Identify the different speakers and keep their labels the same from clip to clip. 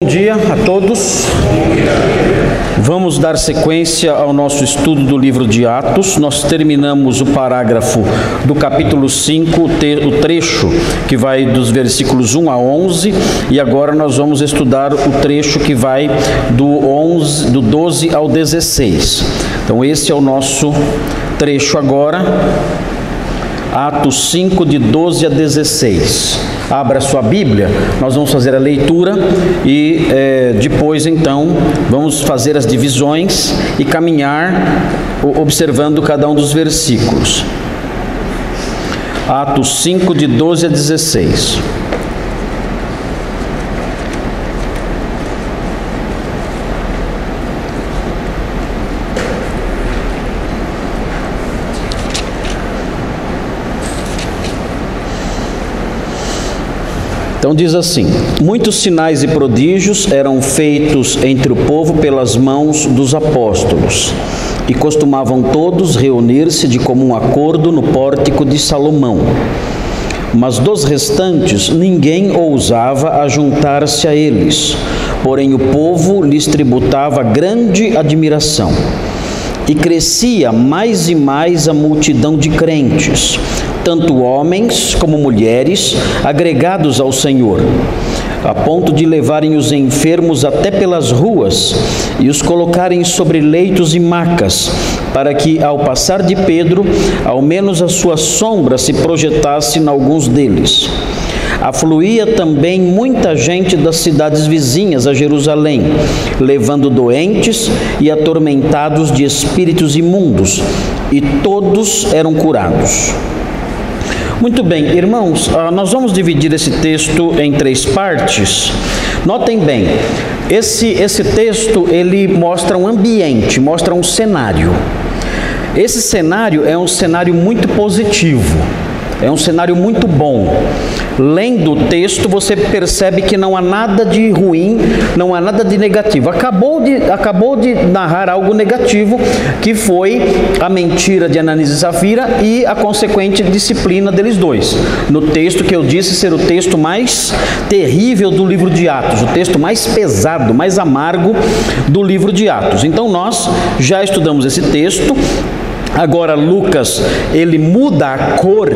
Speaker 1: Bom dia a todos. Vamos dar sequência ao nosso estudo do livro de Atos. Nós terminamos o parágrafo do capítulo 5, o trecho que vai dos versículos 1 a 11, e agora nós vamos estudar o trecho que vai do 12 ao 16. Então esse é o nosso trecho agora, Atos 5, de 12 a 16. Abra sua Bíblia, nós vamos fazer a leitura e depois então vamos fazer as divisões e caminhar observando cada um dos versículos. Atos 5, de 12 a 16. Então diz assim: muitos sinais e prodígios eram feitos entre o povo pelas mãos dos apóstolos, e costumavam todos reunir-se de comum acordo no pórtico de Salomão. Mas dos restantes ninguém ousava ajuntar-se a eles, porém o povo lhes tributava grande admiração. E crescia mais e mais a multidão de crentes, tanto homens como mulheres, agregados ao Senhor, a ponto de levarem os enfermos até pelas ruas e os colocarem sobre leitos e macas, para que, ao passar de Pedro, ao menos a sua sombra se projetasse em alguns deles. Afluía também muita gente das cidades vizinhas a Jerusalém, levando doentes e atormentados de espíritos imundos, e todos eram curados. Muito bem, irmãos, nós vamos dividir esse texto em três partes. Notem bem, esse texto ele mostra um ambiente, mostra um cenário. Esse cenário é um cenário muito positivo, é um cenário muito bom. Lendo o texto, você percebe que não há nada de ruim, não há nada de negativo. Acabou de narrar algo negativo, que foi a mentira de Ananias e Safira e a consequente disciplina deles dois. No texto que eu disse ser o texto mais terrível do livro de Atos, o texto mais pesado, mais amargo do livro de Atos. Então nós já estudamos esse texto. Agora Lucas, ele muda a cor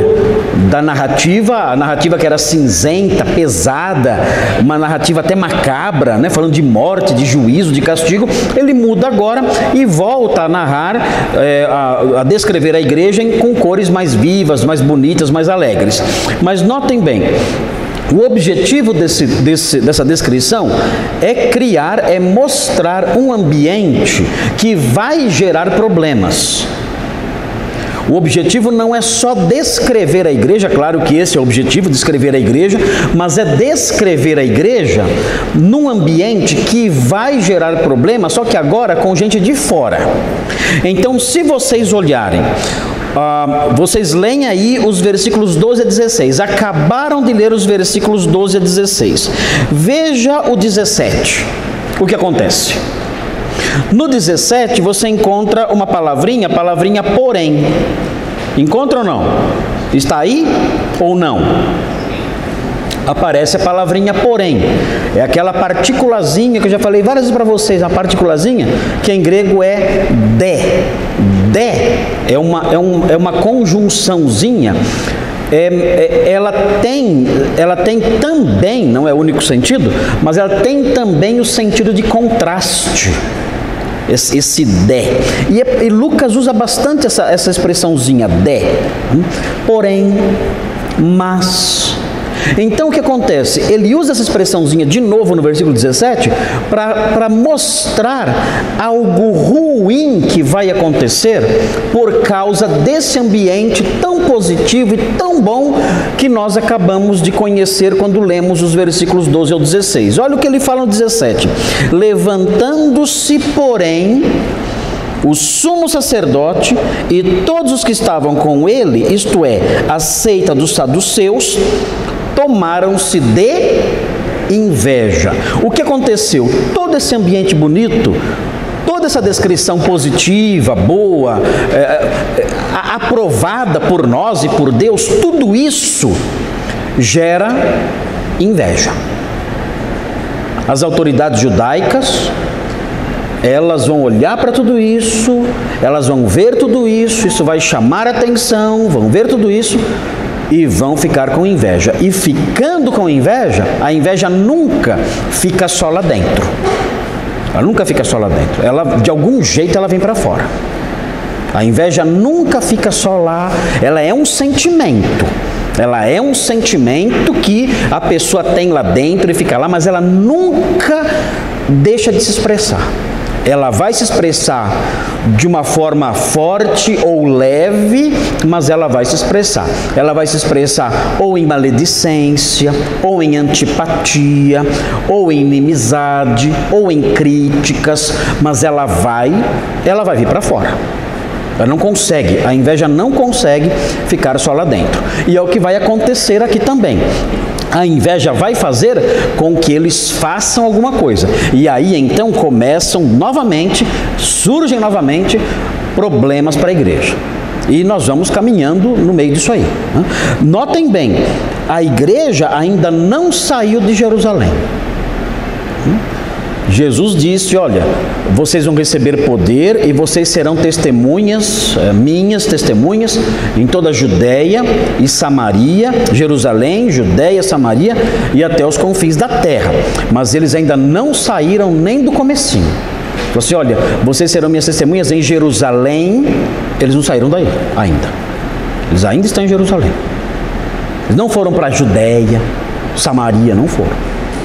Speaker 1: da narrativa, a narrativa que era cinzenta, pesada, uma narrativa até macabra, né? Falando de morte, de juízo, de castigo. Ele muda agora e volta a narrar, a descrever a igreja com cores mais vivas, mais bonitas, mais alegres. Mas notem bem, o objetivo dessa descrição é mostrar um ambiente que vai gerar problemas. O objetivo não é só descrever a igreja, claro que esse é o objetivo, descrever a igreja, mas é descrever a igreja num ambiente que vai gerar problemas, só que agora com gente de fora. Então, se vocês olharem, vocês leem aí os versículos 12 a 16, acabaram de ler os versículos 12 a 16. Veja o 17, o que acontece? No 17 você encontra uma palavrinha, porém. Encontra ou não? Está aí ou não? Aparece a palavrinha porém. É aquela partículazinha que eu já falei várias vezes para vocês, a partículazinha que em grego é de. De é uma conjunçãozinha. Ela tem também, não é o único sentido, mas ela tem também o sentido de contraste, esse de. E Lucas usa bastante essa expressãozinha de, porém, mas. Então o que acontece? Ele usa essa expressãozinha de novo no versículo 17 para mostrar algo ruim que vai acontecer por causa desse ambiente tão positivo e tão bom que nós acabamos de conhecer quando lemos os versículos 12 ao 16. Olha o que ele fala no 17: levantando-se, porém, o sumo sacerdote e todos os que estavam com ele, isto é, a seita dos saduceus, tomaram-se de inveja. O que aconteceu? Todo esse ambiente bonito, toda essa descrição positiva, boa, aprovada por nós e por Deus, tudo isso gera inveja. As autoridades judaicas, elas vão olhar para tudo isso, elas vão ver tudo isso, isso vai chamar a atenção, vão ver tudo isso e vão ficar com inveja. E ficando com inveja, a inveja nunca fica só lá dentro. Ela nunca fica só lá dentro. Ela, de algum jeito, ela vem para fora. A inveja nunca fica só lá. Ela é um sentimento. Ela é um sentimento que a pessoa tem lá dentro e fica lá, mas ela nunca deixa de se expressar. Ela vai se expressar de uma forma forte ou leve, mas ela vai se expressar. Ela vai se expressar ou em maledicência, ou em antipatia, ou em inimizade, ou em críticas, mas ela vai vir para fora. Ela não consegue, a inveja não consegue ficar só lá dentro. E é o que vai acontecer aqui também. A inveja vai fazer com que eles façam alguma coisa. E aí então surgem novamente problemas para a igreja. E nós vamos caminhando no meio disso aí. Notem bem, a igreja ainda não saiu de Jerusalém. Jesus disse, olha, vocês vão receber poder e vocês serão testemunhas, minhas testemunhas, em toda a Judéia e Samaria, Jerusalém, Judéia, Samaria e até os confins da terra. Mas eles ainda não saíram nem do comecinho. Falou assim, olha, vocês serão minhas testemunhas em Jerusalém. Eles não saíram daí ainda. Eles ainda estão em Jerusalém. Eles não foram para a Judéia, Samaria, não foram.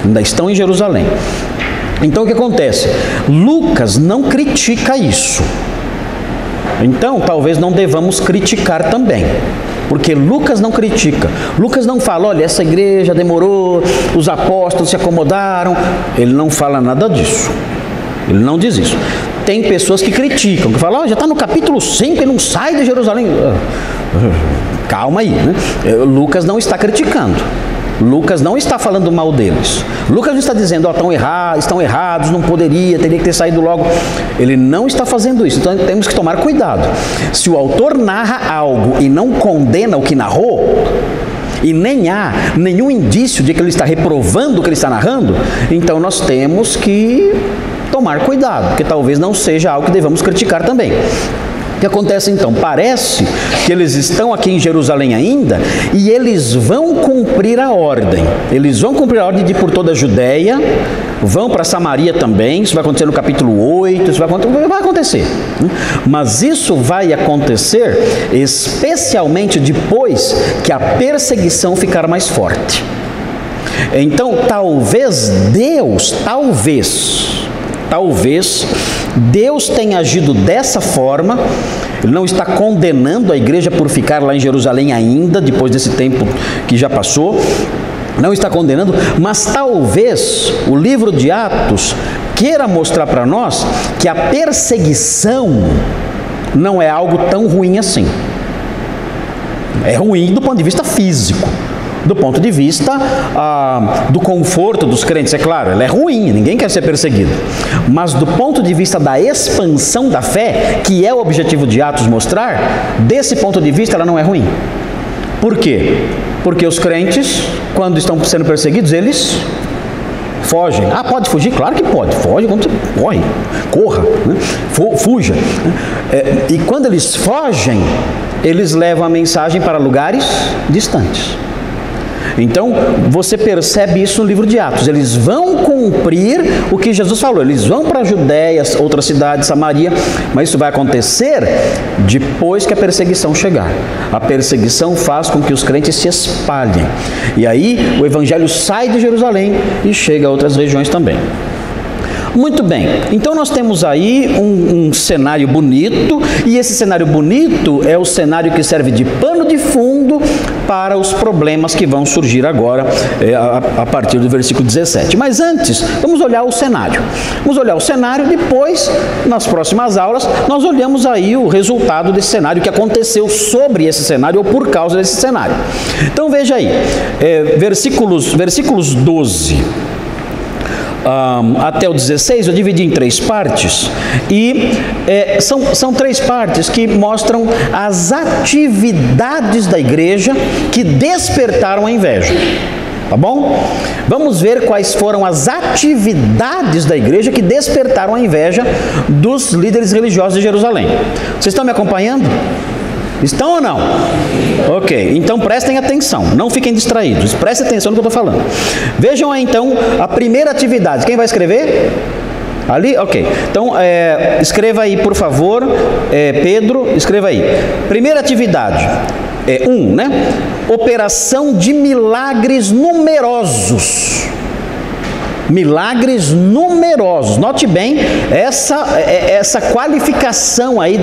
Speaker 1: Ainda estão em Jerusalém. Então o que acontece? Lucas não critica isso. Então talvez não devamos criticar também, porque Lucas não critica. Lucas não fala, olha, essa igreja demorou, os apóstolos se acomodaram. Ele não fala nada disso. Ele não diz isso. Tem pessoas que criticam, que falam, já está no capítulo 5 e não sai de Jerusalém. Calma aí, né? Lucas não está criticando. Lucas não está falando mal deles. Lucas não está dizendo, estão errados, não teria que ter saído logo. Ele não está fazendo isso. Então temos que tomar cuidado. Se o autor narra algo e não condena o que narrou, e nem há nenhum indício de que ele está reprovando o que ele está narrando, então nós temos que tomar cuidado, porque talvez não seja algo que devamos criticar também. O que acontece então? Parece que eles estão aqui em Jerusalém ainda e eles vão cumprir a ordem. Eles vão cumprir a ordem de ir por toda a Judéia, vão para Samaria também. Isso vai acontecer no capítulo 8, isso vai acontecer. Mas isso vai acontecer especialmente depois que a perseguição ficar mais forte. Então talvez Deus tenha agido dessa forma. Ele não está condenando a igreja por ficar lá em Jerusalém ainda, depois desse tempo que já passou. Não está condenando, mas talvez o livro de Atos queira mostrar para nós que a perseguição não é algo tão ruim assim. É ruim do ponto de vista físico. Do ponto de vista do conforto dos crentes, é claro, ela é ruim, ninguém quer ser perseguido. Mas do ponto de vista da expansão da fé, que é o objetivo de Atos mostrar, desse ponto de vista ela não é ruim. Por quê? Porque os crentes, quando estão sendo perseguidos, eles fogem. Pode fugir? Claro que pode. Foge quando você corre, corra, né? Fuja. E quando eles fogem, eles levam a mensagem para lugares distantes. Então, você percebe isso no livro de Atos. Eles vão cumprir o que Jesus falou. Eles vão para a Judéia, outras cidades, Samaria, mas isso vai acontecer depois que a perseguição chegar. A perseguição faz com que os crentes se espalhem. E aí, o evangelho sai de Jerusalém e chega a outras regiões também. Muito bem, então nós temos aí um cenário bonito, e esse cenário bonito é o cenário que serve de pano de fundo para os problemas que vão surgir agora a partir do versículo 17. Mas antes, vamos olhar o cenário. Vamos olhar o cenário, depois, nas próximas aulas, nós olhamos aí o resultado desse cenário, o que aconteceu sobre esse cenário ou por causa desse cenário. Então veja aí, versículos 12... até o 16, eu dividi em 3 partes, e são 3 partes que mostram as atividades da igreja que despertaram a inveja. tá bom? Vamos ver quais foram as atividades da igreja que despertaram a inveja dos líderes religiosos de Jerusalém. Vocês estão me acompanhando? Estão ou não? Ok, então prestem atenção, não fiquem distraídos, prestem atenção no que eu estou falando. Vejam aí então a primeira atividade. Quem vai escrever? Ali? Ok. Então, escreva aí, por favor, Pedro, escreva aí. Primeira atividade, né? Operação de milagres numerosos. Milagres numerosos. Note bem essa qualificação aí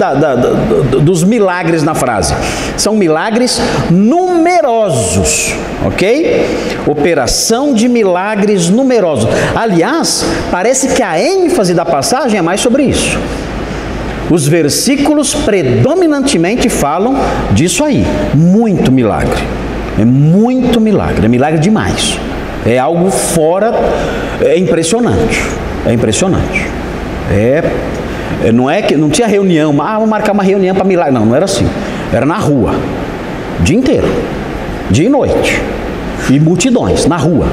Speaker 1: dos milagres na frase. São milagres numerosos, ok? Operação de milagres numerosos. Aliás, parece que a ênfase da passagem é mais sobre isso. Os versículos predominantemente falam disso aí. Muito milagre. É muito milagre. É milagre demais. É algo fora, é impressionante. É impressionante. Não tinha reunião, vamos marcar uma reunião para milagre. Não era assim. Era na rua. Dia inteiro. Dia e noite. E multidões, na rua.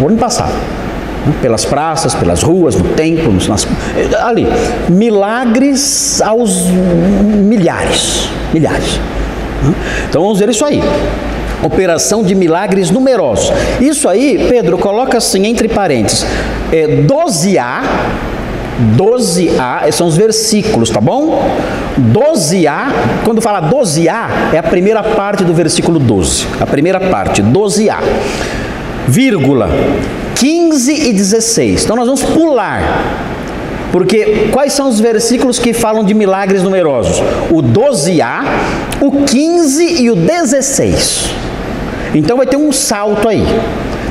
Speaker 1: O ano passado. Pelas praças, pelas ruas, no templo, ali. Milagres aos milhares. Então vamos ver isso aí. Operação de milagres numerosos. Isso aí, Pedro, coloca assim entre parênteses. 12a, são os versículos, tá bom? 12a, quando fala 12a, é a primeira parte do versículo 12. A primeira parte, 12a. Vírgula, 15 e 16. Então nós vamos pular. Porque quais são os versículos que falam de milagres numerosos? O 12a, o 15 e o 16. Então vai ter um salto aí.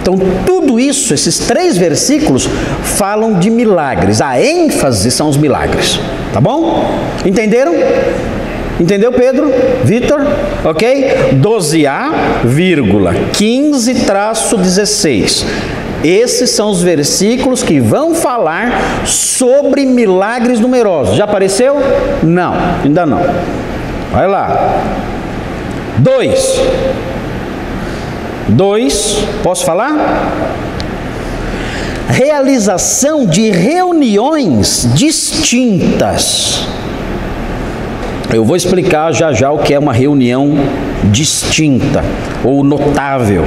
Speaker 1: Então tudo isso, esses 3 versículos, falam de milagres. A ênfase são os milagres. Tá bom? Entenderam? Entendeu, Pedro? Vitor? Ok? 12a, 15-16. Esses são os versículos que vão falar sobre milagres numerosos. Já apareceu? Não, ainda não. Vai lá. 2, posso falar? Realização de reuniões distintas. Eu vou explicar já o que é uma reunião distinta ou notável.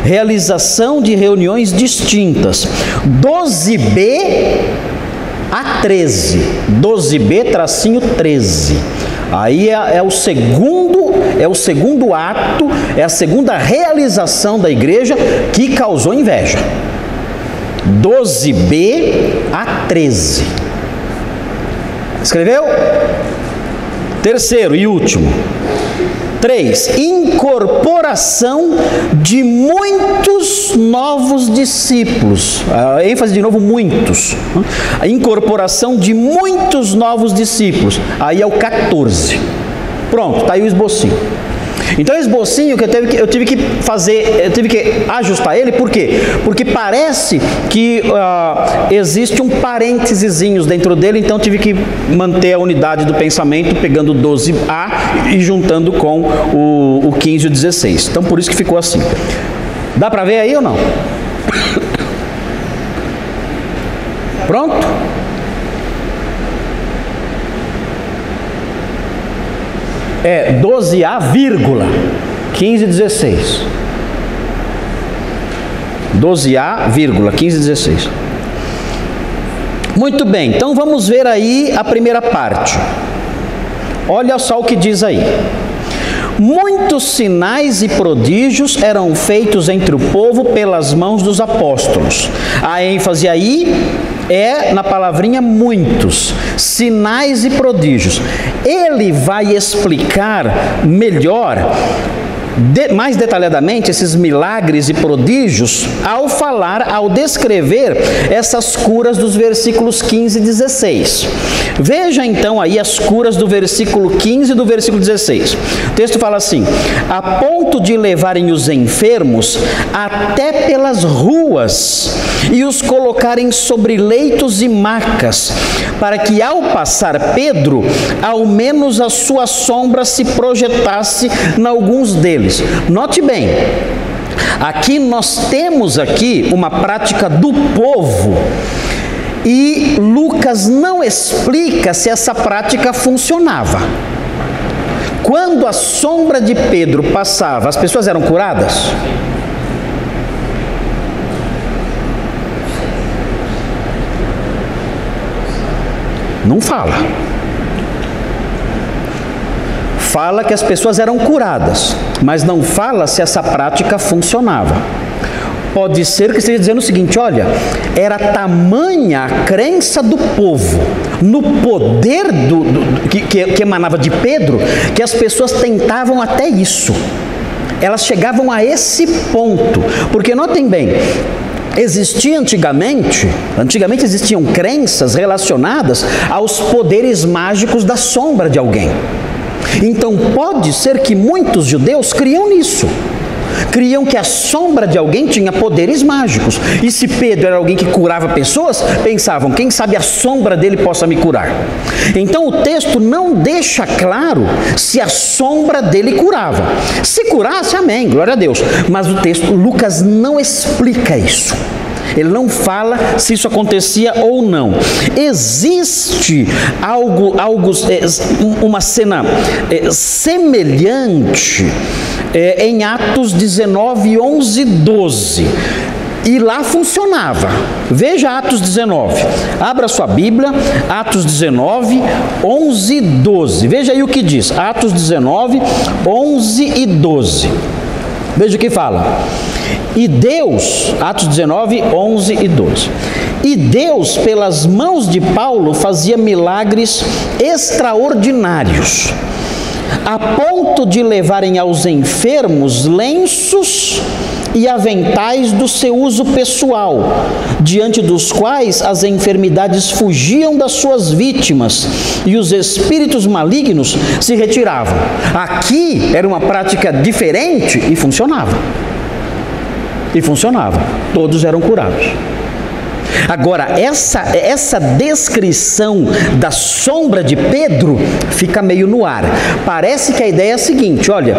Speaker 1: Realização de reuniões distintas. 12b a 13. 12b-13. Aí é o segundo ato, é a segunda realização da igreja que causou inveja. 12b a 13. Escreveu? Terceiro e último. 3. Incorporação de muitos novos discípulos. A ênfase de novo, muitos. A incorporação de muitos novos discípulos. Aí é o 14. Pronto, está aí o esbocinho. Então, o esbocinho que eu tive que ajustar ele, por quê? Porque parece que existe um parênteses dentro dele, então eu tive que manter a unidade do pensamento, pegando o 12a e juntando com o 15 e o 16. Então, por isso que ficou assim. Dá para ver aí ou não? Pronto? É 12a, 15 e 16. 12a, 15 e 16. Muito bem, então vamos ver aí a primeira parte. Olha só o que diz aí. Muitos sinais e prodígios eram feitos entre o povo pelas mãos dos apóstolos. A ênfase aí é na palavrinha muitos, sinais e prodígios. Ele vai explicar melhor, mais detalhadamente, esses milagres e prodígios ao descrever essas curas dos versículos 15 e 16. Veja então aí as curas do versículo 15 e do versículo 16. O texto fala assim: a ponto de levarem os enfermos até pelas ruas e os colocarem sobre leitos e macas, para que ao passar Pedro, ao menos a sua sombra se projetasse em alguns deles. Note bem, Aqui nós temos aqui uma prática do povo e Lucas não explica se essa prática funcionava. Quando a sombra de Pedro passava, as pessoas eram curadas? Não fala. Fala que as pessoas eram curadas, mas não fala se essa prática funcionava. Pode ser que esteja dizendo o seguinte: olha, era tamanha a crença do povo no poder que emanava de Pedro, que as pessoas tentavam até isso. Elas chegavam a esse ponto, porque notem bem, existia antigamente existiam crenças relacionadas aos poderes mágicos da sombra de alguém. Então pode ser que muitos judeus criam nisso. Criam que a sombra de alguém tinha poderes mágicos. E se Pedro era alguém que curava pessoas, pensavam, quem sabe a sombra dele possa me curar. Então o texto não deixa claro se a sombra dele curava. Se curasse, amém, glória a Deus. Mas o texto, Lucas não explica isso. Ele não fala se isso acontecia ou não. Existe uma cena semelhante em Atos 19, 11, 12. E lá funcionava. Veja Atos 19. Abra sua Bíblia, Atos 19, 11 e 12. Veja aí o que diz. Atos 19, 11 e 12. Veja o que fala. E Deus, Atos 19, 11 e 12. E Deus, pelas mãos de Paulo, fazia milagres extraordinários, a ponto de levarem aos enfermos lenços e aventais do seu uso pessoal, diante dos quais as enfermidades fugiam das suas vítimas e os espíritos malignos se retiravam. Aqui era uma prática diferente e funcionava. E funcionava. Todos eram curados. Agora, essa descrição da sombra de Pedro fica meio no ar. Parece que a ideia é a seguinte, olha,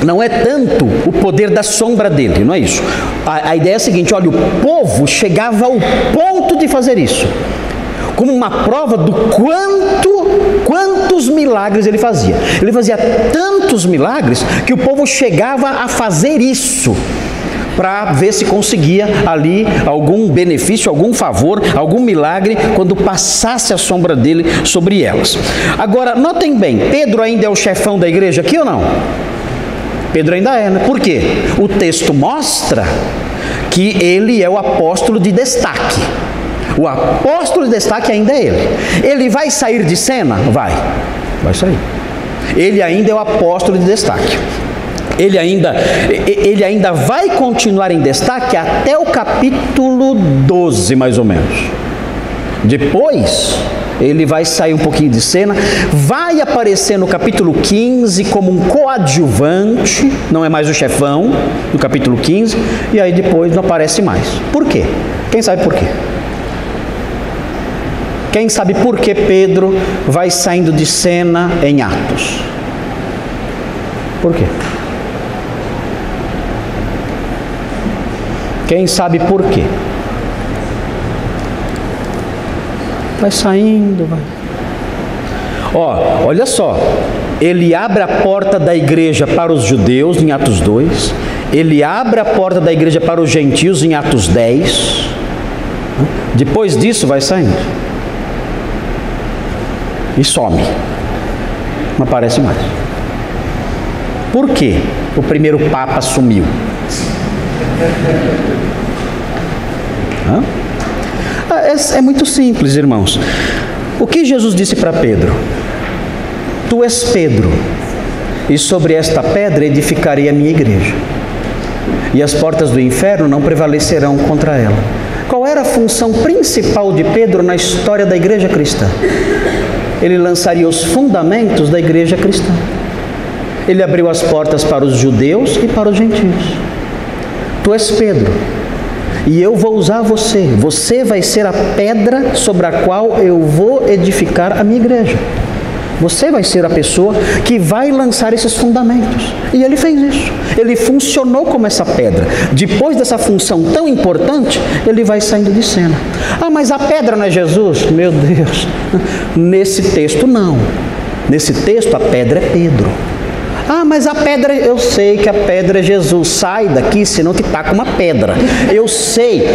Speaker 1: não é tanto o poder da sombra dele, não é isso. A ideia é a seguinte, olha, o povo chegava ao ponto de fazer isso, como uma prova do quantos milagres ele fazia. Ele fazia tantos milagres que o povo chegava a fazer isso, para ver se conseguia ali algum benefício, algum favor, algum milagre, quando passasse a sombra dele sobre elas. Agora, notem bem, Pedro ainda é o chefão da igreja aqui ou não? Pedro ainda é, né? Por quê? O texto mostra que ele é o apóstolo de destaque. O apóstolo de destaque ainda é ele. Ele vai sair de cena? Vai sair. Ele ainda é o apóstolo de destaque. Ele ainda vai continuar em destaque até o capítulo 12, mais ou menos. Depois, ele vai sair um pouquinho de cena, vai aparecer no capítulo 15 como um coadjuvante, não é mais o chefão, no capítulo 15, e aí depois não aparece mais. Por quê? Quem sabe por quê? Quem sabe por que Pedro vai saindo de cena em Atos? Por quê? Quem sabe por quê? Vai saindo, vai. Olha só. Ele abre a porta da igreja para os judeus, em Atos 2. Ele abre a porta da igreja para os gentios, em Atos 10. Depois disso, vai saindo. E some. Não aparece mais. Por quê? O primeiro Papa sumiu. É muito simples, irmãos. O que Jesus disse para Pedro? Tu és Pedro, e sobre esta pedra edificarei a minha igreja, e as portas do inferno não prevalecerão contra ela. Qual era a função principal de Pedro na história da igreja cristã? Ele lançaria os fundamentos da igreja cristã. Ele abriu as portas para os judeus e para os gentios. Tu és Pedro, e eu vou usar você. Você vai ser a pedra sobre a qual eu vou edificar a minha igreja. Você vai ser a pessoa que vai lançar esses fundamentos. E ele fez isso. Ele funcionou como essa pedra. Depois dessa função tão importante, ele vai saindo de cena. Ah, mas a pedra não é Jesus? Meu Deus. Nesse texto, não. Nesse texto, a pedra é Pedro. Ah, mas a pedra, eu sei que a pedra é Jesus. Sai daqui, senão que tá com uma pedra. Eu sei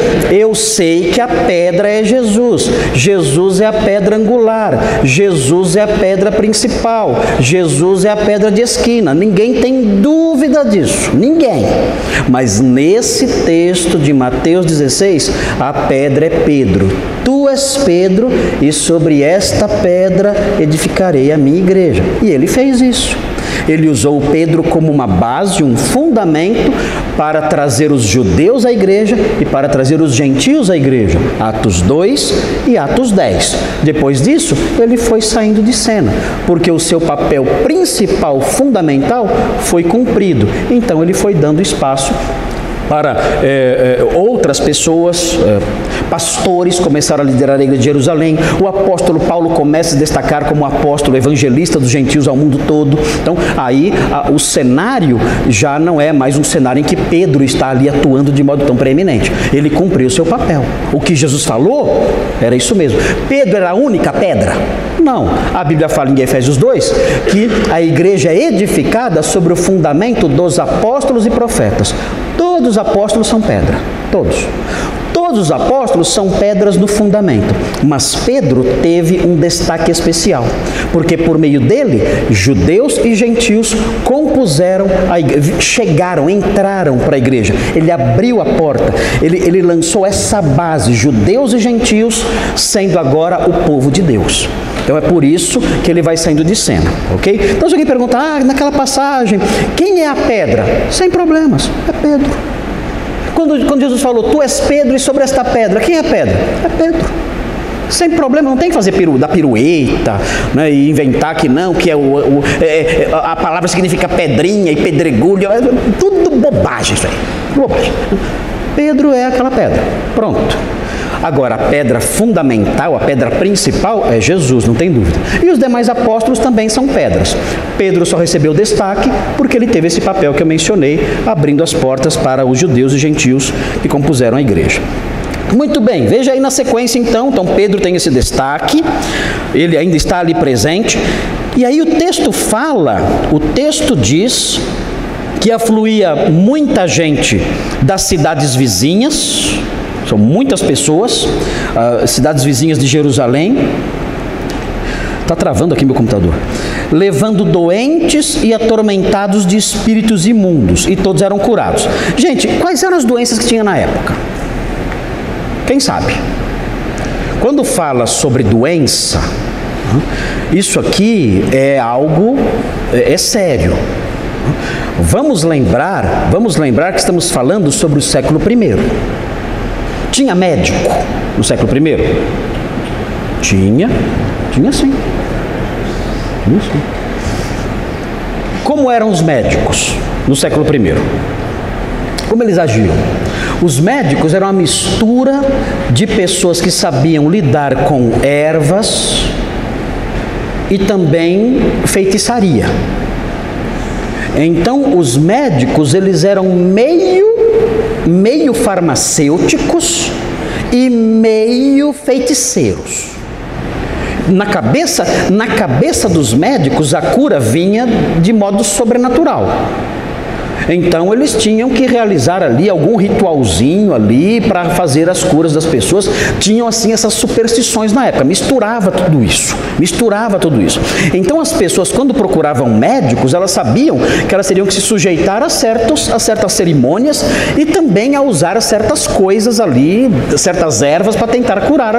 Speaker 1: que a pedra é Jesus. Jesus é a pedra angular. Jesus é a pedra principal. Jesus é a pedra de esquina. Ninguém tem dúvida disso. Ninguém. Mas nesse texto de Mateus 16, a pedra é Pedro. Tu és Pedro, e sobre esta pedra edificarei a minha igreja. E ele fez isso. Ele usou Pedro como uma base, um fundamento para trazer os judeus à igreja e para trazer os gentios à igreja. Atos 2 e Atos 10. Depois disso, ele foi saindo de cena, porque o seu papel principal, fundamental, foi cumprido. Então ele foi dando espaço para outras pessoas, pastores começaram a liderar a igreja de Jerusalém. O apóstolo Paulo começa a se destacar como apóstolo evangelista dos gentios ao mundo todo. Então aí o cenário já não é mais um cenário em que Pedro está ali atuando de modo tão preeminente. Ele cumpriu o seu papel. O que Jesus falou era isso mesmo. Pedro era a única pedra? Não. A Bíblia fala em Efésios 2 que a igreja é edificada sobre o fundamento dos apóstolos e profetas. Todos os apóstolos são pedra, todos. Todos os apóstolos são pedras no fundamento, mas Pedro teve um destaque especial, porque por meio dele, judeus e gentios compuseram a igreja, entraram para a igreja. Ele abriu a porta, ele lançou essa base, judeus e gentios, sendo agora o povo de Deus. Então é por isso que ele vai saindo de cena, ok? Então se alguém perguntar, naquela passagem, quem é a pedra? Sem problemas, é Pedro. Quando Jesus falou, tu és Pedro e sobre esta pedra, quem é Pedro? É Pedro. Sem problema, não tem que fazer da pirueta, né, e inventar que não, que a palavra significa pedrinha e pedregulho, tudo bobagem isso aí, bobagem. Pedro é aquela pedra, pronto. Agora, a pedra fundamental, a pedra principal é Jesus, não tem dúvida. E os demais apóstolos também são pedras. Pedro só recebeu destaque porque ele teve esse papel que eu mencionei, abrindo as portas para os judeus e gentios que compuseram a igreja. Muito bem, veja aí na sequência então Pedro tem esse destaque, ele ainda está ali presente, e aí o texto diz que afluía muita gente das cidades vizinhas, são muitas pessoas, cidades vizinhas de Jerusalém. Está travando aqui meu computador. Levando doentes e atormentados de espíritos imundos, e todos eram curados. Gente, quais eram as doenças que tinha na época? Quem sabe? Quando fala sobre doença, isso aqui é algo, é sério. Vamos lembrar que estamos falando sobre o século I. Tinha médico no século I? Tinha sim. Como eram os médicos no século I? Como eles agiam? Os médicos eram uma mistura de pessoas que sabiam lidar com ervas e também feitiçaria. Então, os médicos, eles eram meio farmacêuticos e meio feiticeiros. Na cabeça dos médicos, a cura vinha de modo sobrenatural. Então eles tinham que realizar ali algum ritualzinho ali para fazer as curas das pessoas. Tinham assim essas superstições na época, misturava tudo isso. Então as pessoas, quando procuravam médicos, elas sabiam que elas teriam que se sujeitar a certas cerimônias e também a usar certas coisas ali, certas ervas para tentar curar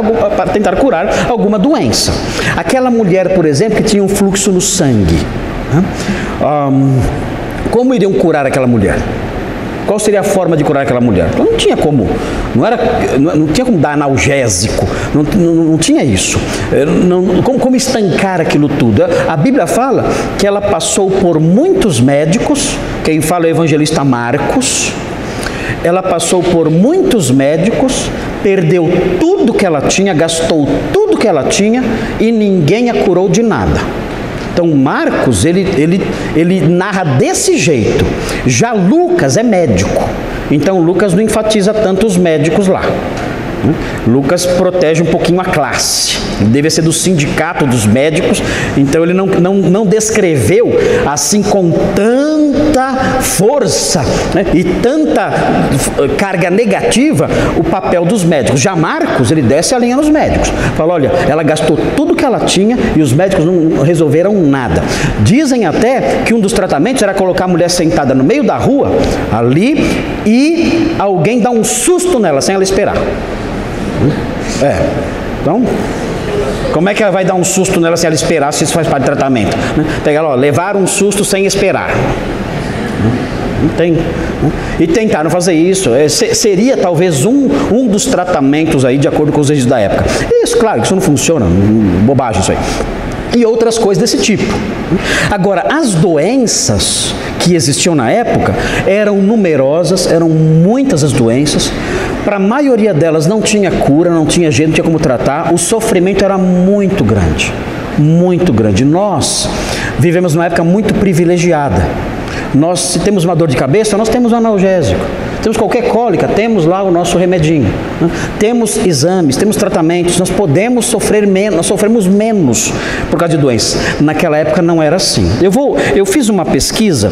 Speaker 1: alguma doença. Aquela mulher, por exemplo, que tinha um fluxo no sangue, como iriam curar aquela mulher? Qual seria a forma de curar aquela mulher? Então, não tinha como, não tinha como dar analgésico, não tinha isso. Como estancar aquilo tudo? A Bíblia fala que ela passou por muitos médicos, quem fala é o evangelista Marcos. Ela passou por muitos médicos, perdeu tudo que ela tinha, gastou tudo que ela tinha e ninguém a curou de nada. Então Marcos, ele narra desse jeito. Já Lucas é médico. Então Lucas não enfatiza tanto os médicos lá. Lucas protege um pouquinho a classe. Ele deve ser do sindicato dos médicos. Então ele não descreveu assim com tanta força, né, e tanta carga negativa o papel dos médicos. Já Marcos, ele desce a linha nos médicos. Fala, olha, ela gastou tudo que ela tinha e os médicos não resolveram nada. Dizem até que um dos tratamentos era colocar a mulher sentada no meio da rua ali e alguém dar um susto nela sem ela esperar. Então, como é que ela vai dar um susto nela se ela esperar, se isso faz parte do tratamento? Pegar ela, levar um susto sem esperar. Não tem. E tentaram fazer isso. Seria talvez um dos tratamentos aí, de acordo com os registros da época. Isso, claro, isso não funciona, bobagem isso aí. E outras coisas desse tipo. Agora, as doenças que existiam na época eram numerosas, eram muitas as doenças. Para a maioria delas não tinha cura, não tinha jeito, não tinha como tratar. O sofrimento era muito grande, muito grande. Nós vivemos numa época muito privilegiada. Nós, se temos uma dor de cabeça, nós temos um analgésico. Temos qualquer cólica, temos lá o nosso remedinho, né? Temos exames, temos tratamentos, nós podemos sofrer menos, nós sofremos menos por causa de doenças. Naquela época não era assim. Eu fiz uma pesquisa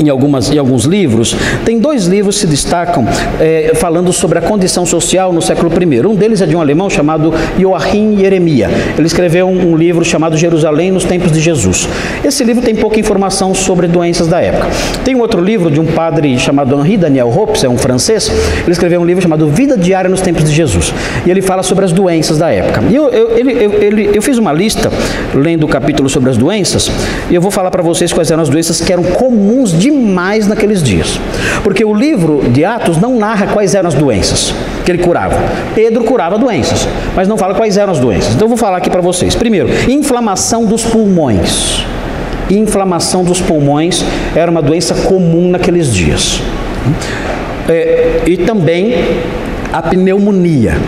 Speaker 1: em alguns livros. Tem 2 livros que se destacam falando sobre a condição social no século I. Um deles é de um alemão chamado Joachim Jeremia. Ele escreveu um livro chamado Jerusalém nos Tempos de Jesus. Esse livro tem pouca informação sobre doenças da época. Tem um outro livro de um padre chamado Henri Daniel Hopes, é um francês. Ele escreveu um livro chamado Vida Diária nos Tempos de Jesus. E ele fala sobre as doenças da época. E eu fiz uma lista, lendo o capítulo sobre as doenças, e eu vou falar para vocês quais eram as doenças que eram comuns demais naqueles dias, porque o livro de Atos não narra quais eram as doenças que ele curava. Pedro curava doenças, mas não fala quais eram as doenças. Então eu vou falar aqui para vocês. Primeiro, inflamação dos pulmões. Inflamação dos pulmões era uma doença comum naqueles dias. E também a pneumonia.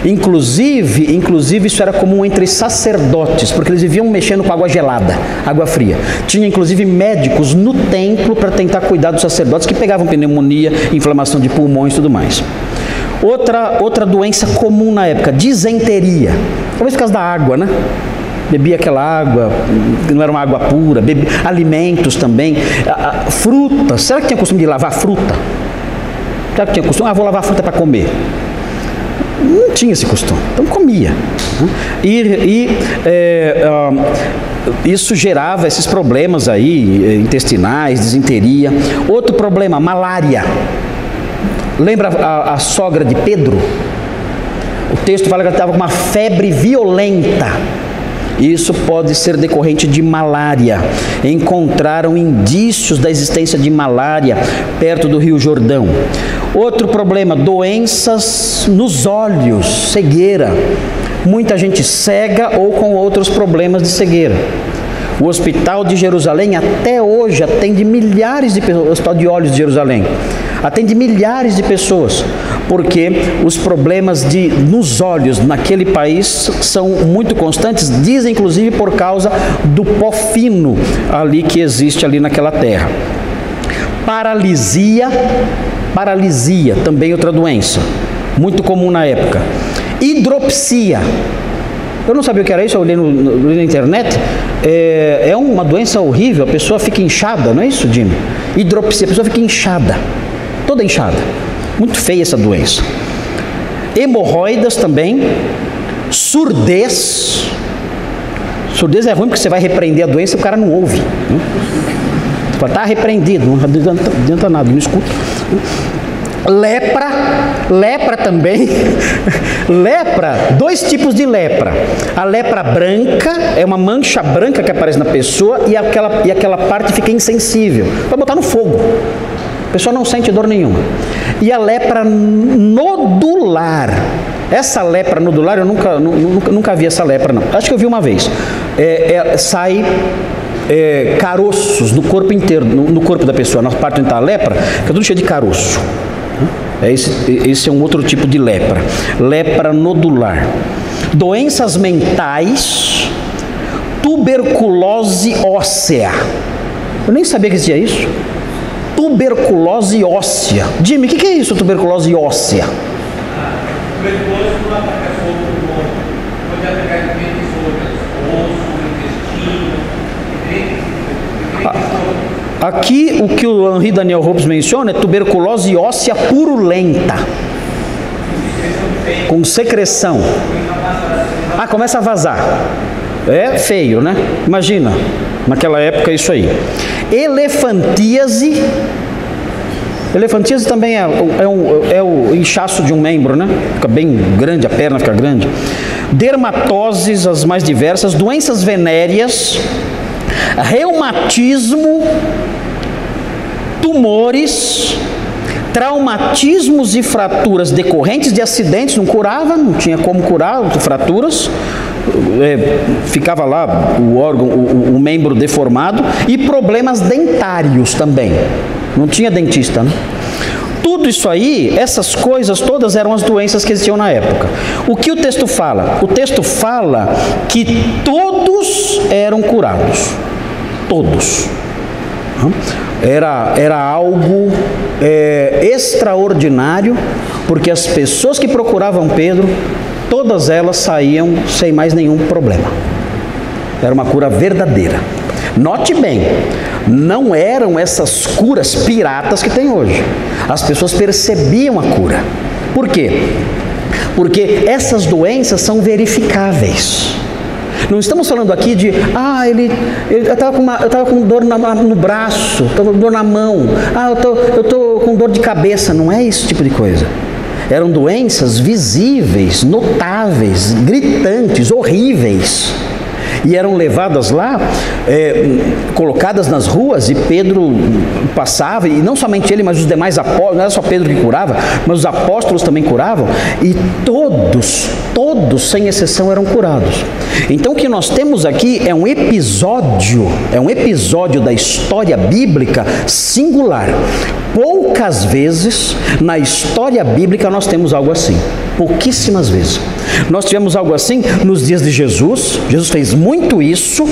Speaker 1: Inclusive isso era comum entre sacerdotes, porque eles viviam mexendo com água gelada, água fria. Tinha inclusive médicos no templo para tentar cuidar dos sacerdotes que pegavam pneumonia, inflamação de pulmões e tudo mais. Outra doença comum na época, disenteria. Talvez por causa da água, né? Bebia aquela água, não era uma água pura. Alimentos também. Frutas. Será que tinha costume de lavar fruta? Será que tinha costume? Vou lavar fruta para comer. Não tinha esse costume, então comia. Isso gerava esses problemas aí, intestinais, disenteria. Outro problema, malária. Lembra a sogra de Pedro? O texto fala que ela estava com uma febre violenta. Isso pode ser decorrente de malária. Encontraram indícios da existência de malária perto do Rio Jordão. Outro problema, doenças nos olhos, cegueira. Muita gente cega ou com outros problemas de cegueira. O Hospital de Jerusalém até hoje atende milhares de pessoas, o Hospital de Olhos de Jerusalém atende milhares de pessoas, porque os problemas nos olhos naquele país são muito constantes, dizem inclusive por causa do pó fino ali que existe ali naquela terra. Paralisia, também outra doença, muito comum na época. Hidropsia. Eu não sabia o que era isso, eu olhei na internet. É uma doença horrível, a pessoa fica inchada, não é isso, Jimmy? Hidropsia, a pessoa fica inchada, toda inchada. Muito feia essa doença. Hemorroidas também. Surdez. Surdez é ruim porque você vai repreender a doença e o cara não ouve. Está repreendido, não adianta nada, não escuta. Lepra também. Lepra, 2 tipos de lepra. A lepra branca é uma mancha branca que aparece na pessoa e aquela parte fica insensível. Vai botar no fogo. A pessoa não sente dor nenhuma. E a lepra nodular. Essa lepra nodular, eu nunca vi essa lepra, não. Acho que eu vi uma vez. Sai caroços no corpo inteiro, no corpo da pessoa. Na parte onde está a lepra, fica tudo cheio de caroço. Esse é um outro tipo de lepra. Lepra nodular. Doenças mentais, tuberculose óssea. Eu nem sabia que existia isso. Tuberculose óssea. Jimmy, o que é isso, tuberculose óssea?
Speaker 2: Tuberculose não ataca só o pulmão, pode atacar diferentes órgãos, osso, intestino,
Speaker 1: Aqui o que o Henri Daniel Hopes menciona é tuberculose óssea purulenta, com secreção. Ah, começa a vazar. É feio, né? Imagina, naquela época isso aí. Elefantíase. Elefantíase também é o inchaço de um membro, né? Fica bem grande, a perna fica grande. Dermatoses, as mais diversas, doenças venéreas, reumatismo, tumores, traumatismos e fraturas decorrentes de acidentes, não curava, não tinha como curar fraturas, ficava lá o órgão, o membro deformado, e problemas dentários também, não tinha dentista, né? Tudo isso aí, essas coisas todas eram as doenças que existiam na época. O que o texto fala? O texto fala que todos eram curados, todos. Era algo extraordinário, porque as pessoas que procuravam Pedro, todas elas saíam sem mais nenhum problema. Era uma cura verdadeira. Note bem, não eram essas curas piratas que tem hoje. As pessoas percebiam a cura. Por quê? Porque essas doenças são verificáveis. Não estamos falando aqui de, eu estava com dor no braço, estava com dor na mão, eu estou com dor de cabeça. Não é esse tipo de coisa. Eram doenças visíveis, notáveis, gritantes, horríveis. E eram levadas lá, colocadas nas ruas, e Pedro passava, e não somente ele, mas os demais apóstolos, não era só Pedro que curava, mas os apóstolos também curavam, e todos, sem exceção, eram curados. Então o que nós temos aqui é um episódio da história bíblica singular. Poucas vezes na história bíblica nós temos algo assim, pouquíssimas vezes. Nós tivemos algo assim nos dias de Jesus. Jesus fez muito isso,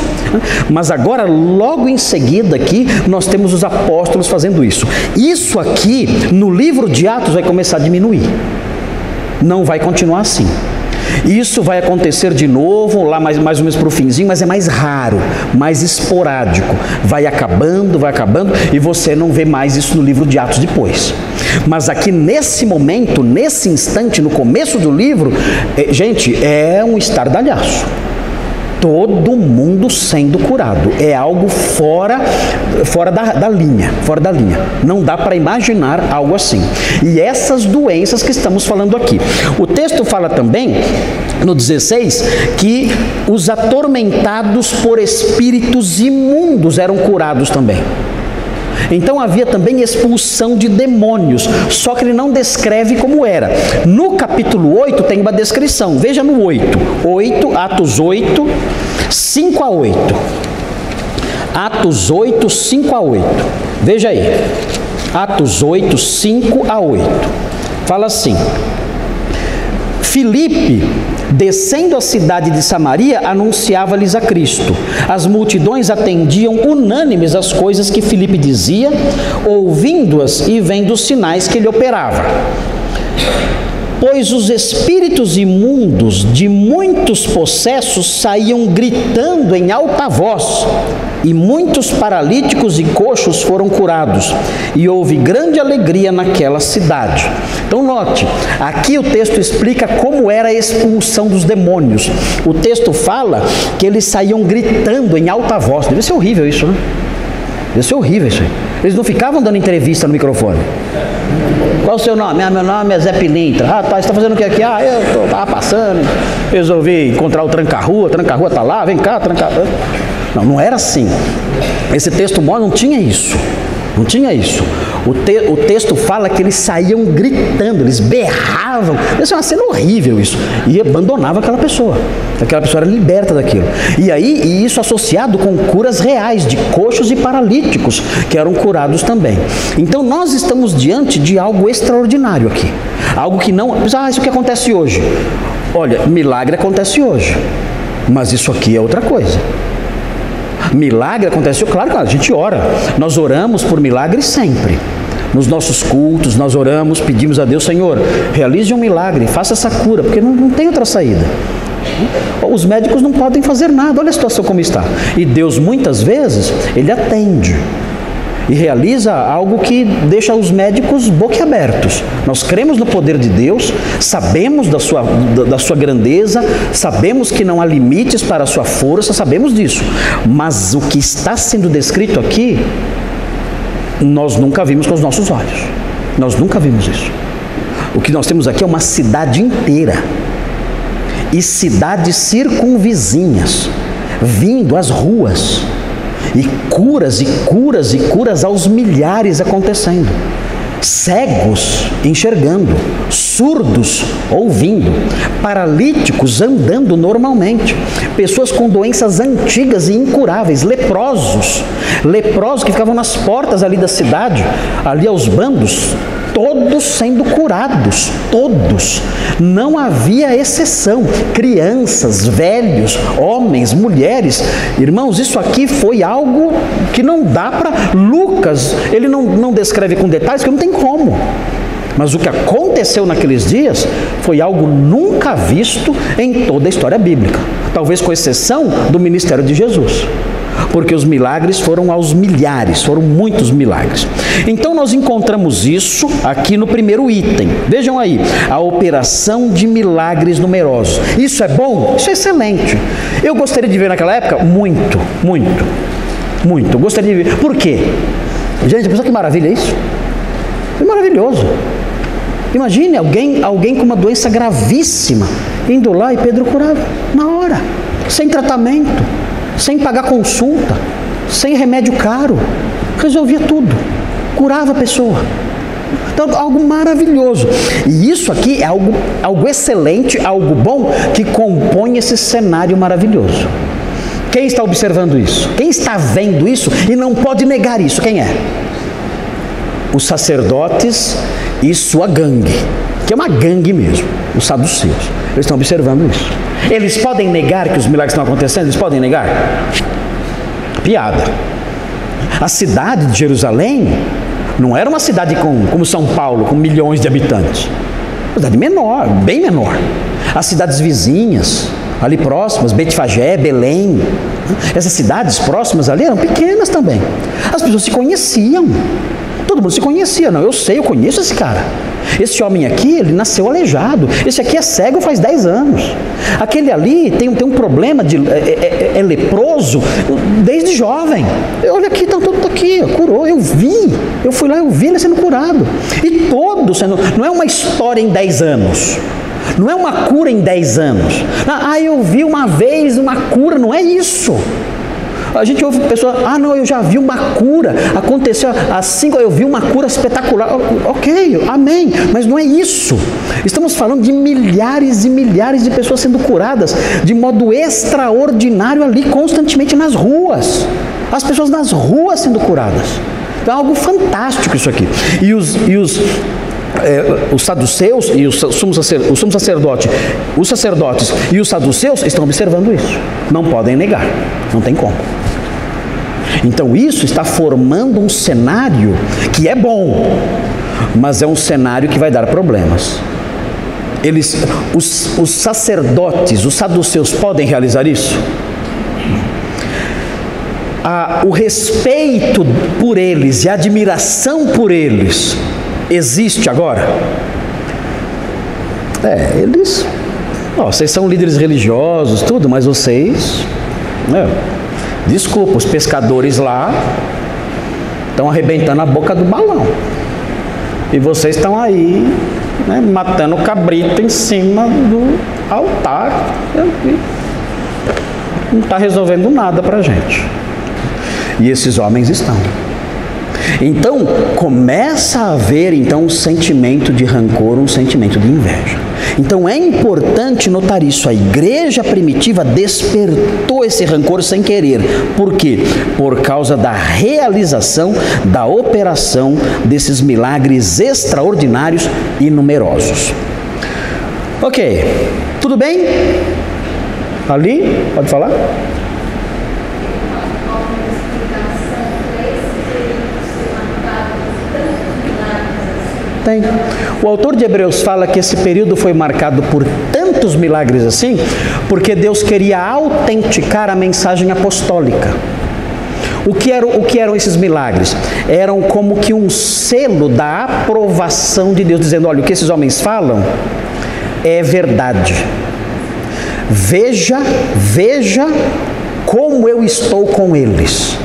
Speaker 1: mas agora logo em seguida aqui nós temos os apóstolos fazendo isso. Isso aqui no livro de Atos vai começar a diminuir, não vai continuar assim. Isso vai acontecer de novo, lá mais ou menos para o finzinho, mas é mais raro, mais esporádico. Vai acabando, e você não vê mais isso no livro de Atos depois. Mas aqui nesse momento, nesse instante, no começo do livro, gente, é um estardalhaço. Todo mundo sendo curado. É algo fora da linha. Não dá para imaginar algo assim. E essas doenças que estamos falando aqui. O texto fala também, no 16, que os atormentados por espíritos imundos eram curados também. Então havia também expulsão de demônios, só que ele não descreve como era. No capítulo 8 tem uma descrição, veja no 8, Atos 8, 5 a 8. Atos 8, 5 a 8. Veja aí, Atos 8, 5 a 8. Fala assim: Filipe, descendo a cidade de Samaria, anunciava-lhes a Cristo. As multidões atendiam unânimes às coisas que Filipe dizia, ouvindo-as e vendo os sinais que ele operava. Pois os espíritos imundos de muitos possessos saíam gritando em alta voz, e muitos paralíticos e coxos foram curados, e houve grande alegria naquela cidade. Então note, aqui o texto explica como era a expulsão dos demônios. O texto fala que eles saíam gritando em alta voz. Deve ser horrível isso, né? Deve ser horrível isso aí. Eles não ficavam dando entrevista no microfone. Qual o seu nome? Meu nome é Zé Pilintra. Tá, você está fazendo o que aqui? Eu estava passando, resolvi encontrar o tranca-rua está lá, vem cá, tranca-rua. Não era assim. Esse texto não tinha isso. Não tinha isso. O texto fala que eles saíam gritando, eles berravam. Isso é uma cena horrível isso. E abandonava aquela pessoa. Aquela pessoa era liberta daquilo. E isso associado com curas reais de coxos e paralíticos, que eram curados também. Então nós estamos diante de algo extraordinário aqui. Algo que não... isso que acontece hoje. Olha, milagre acontece hoje. Mas isso aqui é outra coisa. Milagre aconteceu? Claro que a gente ora. Nós oramos por milagres sempre. Nos nossos cultos, nós oramos, pedimos a Deus: Senhor, realize um milagre, faça essa cura, porque não tem outra saída. Os médicos não podem fazer nada, olha a situação como está. E Deus, muitas vezes, Ele atende e realiza algo que deixa os médicos boquiabertos. Nós cremos no poder de Deus, sabemos da sua grandeza, sabemos que não há limites para a sua força, sabemos disso. Mas o que está sendo descrito aqui, nós nunca vimos com os nossos olhos. Nós nunca vimos isso. O que nós temos aqui é uma cidade inteira e cidades circunvizinhas vindo às ruas, e curas e curas e curas aos milhares acontecendo. Cegos enxergando, surdos ouvindo, paralíticos andando normalmente, pessoas com doenças antigas e incuráveis, leprosos que ficavam nas portas ali da cidade, ali aos bandos, todos sendo curados, todos, não havia exceção, crianças, velhos, homens, mulheres. Irmãos, isso aqui foi algo que não dá para... Lucas, ele não descreve com detalhes, porque não tem como. Mas o que aconteceu naqueles dias foi algo nunca visto em toda a história bíblica, talvez com exceção do ministério de Jesus. Porque os milagres foram aos milhares, foram muitos milagres. Então nós encontramos isso aqui no primeiro item. Vejam aí, a operação de milagres numerosos. Isso é bom? Isso é excelente. Eu gostaria de ver naquela época muito, muito, muito. Eu gostaria de ver. Por quê? Gente, pensou que maravilha isso? É maravilhoso. Imagine alguém com uma doença gravíssima indo lá e Pedro curava na hora, sem tratamento, sem pagar consulta, sem remédio caro, resolvia tudo, curava a pessoa. Então, algo maravilhoso. E isso aqui é algo excelente, algo bom, que compõe esse cenário maravilhoso. Quem está observando isso? Quem está vendo isso e não pode negar isso? Quem é? Os sacerdotes e sua gangue, que é uma gangue mesmo, os saduceus. Eles estão observando isso. Eles podem negar que os milagres estão acontecendo? Eles podem negar? Piada. A cidade de Jerusalém não era uma cidade como São Paulo, com milhões de habitantes. Uma cidade menor, bem menor. As cidades vizinhas, ali próximas, Betfagé, Belém, essas cidades próximas ali eram pequenas também. As pessoas se conheciam. Todo mundo se conhecia. Não, eu conheço esse cara. Esse homem aqui, ele nasceu aleijado. Esse aqui é cego faz 10 anos. Aquele ali tem um problema, é leproso desde jovem. Olha aqui, está tudo aqui, curou, eu fui lá, eu vi ele sendo curado. E todos sendo, não é uma história em 10 anos. Não é uma cura em 10 anos. Eu vi uma vez uma cura, não é isso. A gente ouve pessoas, não, eu já vi uma cura, aconteceu assim, eu vi uma cura espetacular. Ok, amém, mas não é isso. Estamos falando de milhares e milhares de pessoas sendo curadas de modo extraordinário ali, constantemente nas ruas. As pessoas nas ruas sendo curadas. Então é algo fantástico isso aqui. E os saduceus e os sacerdotes e os saduceus estão observando isso. Não podem negar, não tem como. Então isso está formando um cenário que é bom, mas é um cenário que vai dar problemas. Os sacerdotes, os saduceus podem realizar isso? O respeito por eles e a admiração por eles existe agora? Vocês são líderes religiosos, tudo, mas vocês, desculpa, os pescadores lá estão arrebentando a boca do balão. E vocês estão aí, matando cabrito em cima do altar. Não está resolvendo nada para a gente. E esses homens estão. Então, começa a haver um sentimento de rancor, um sentimento de inveja. Então, é importante notar isso. A igreja primitiva despertou esse rancor sem querer. Por quê? Por causa da realização, da operação desses milagres extraordinários e numerosos. Ok, tudo bem? Ali, pode falar? Tem. O autor de Hebreus fala que esse período foi marcado por tantos milagres assim, porque Deus queria autenticar a mensagem apostólica. O que eram esses milagres? Eram como que um selo da aprovação de Deus, dizendo: olha, o que esses homens falam é verdade. Veja como eu estou com eles.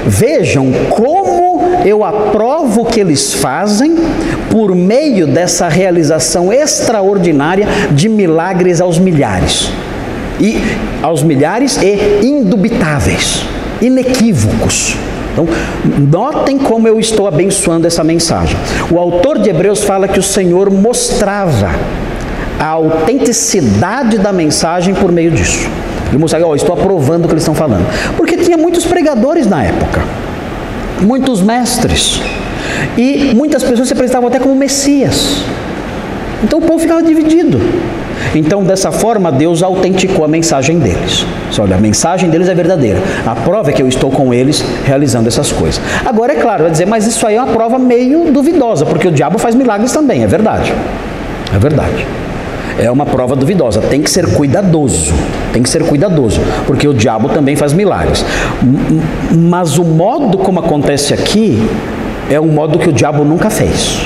Speaker 1: Vejam como eu aprovo o que eles fazem por meio dessa realização extraordinária de milagres aos milhares. E indubitáveis, inequívocos. Então, notem como eu estou abençoando essa mensagem. O autor de Hebreus fala que o Senhor mostrava a autenticidade da mensagem por meio disso. Ele mostrava: estou aprovando o que eles estão falando. Porque tinha muitos pregadores na época, muitos mestres, e muitas pessoas se apresentavam até como Messias. Então o povo ficava dividido. Então, dessa forma, Deus autenticou a mensagem deles. Olha, a mensagem deles é verdadeira. A prova é que eu estou com eles realizando essas coisas. Agora, é claro, vai dizer, mas isso aí é uma prova meio duvidosa, porque o diabo faz milagres também, é verdade. É verdade. É uma prova duvidosa, tem que ser cuidadoso. Tem que ser cuidadoso, porque o diabo também faz milagres. Mas o modo como acontece aqui é um modo que o diabo nunca fez.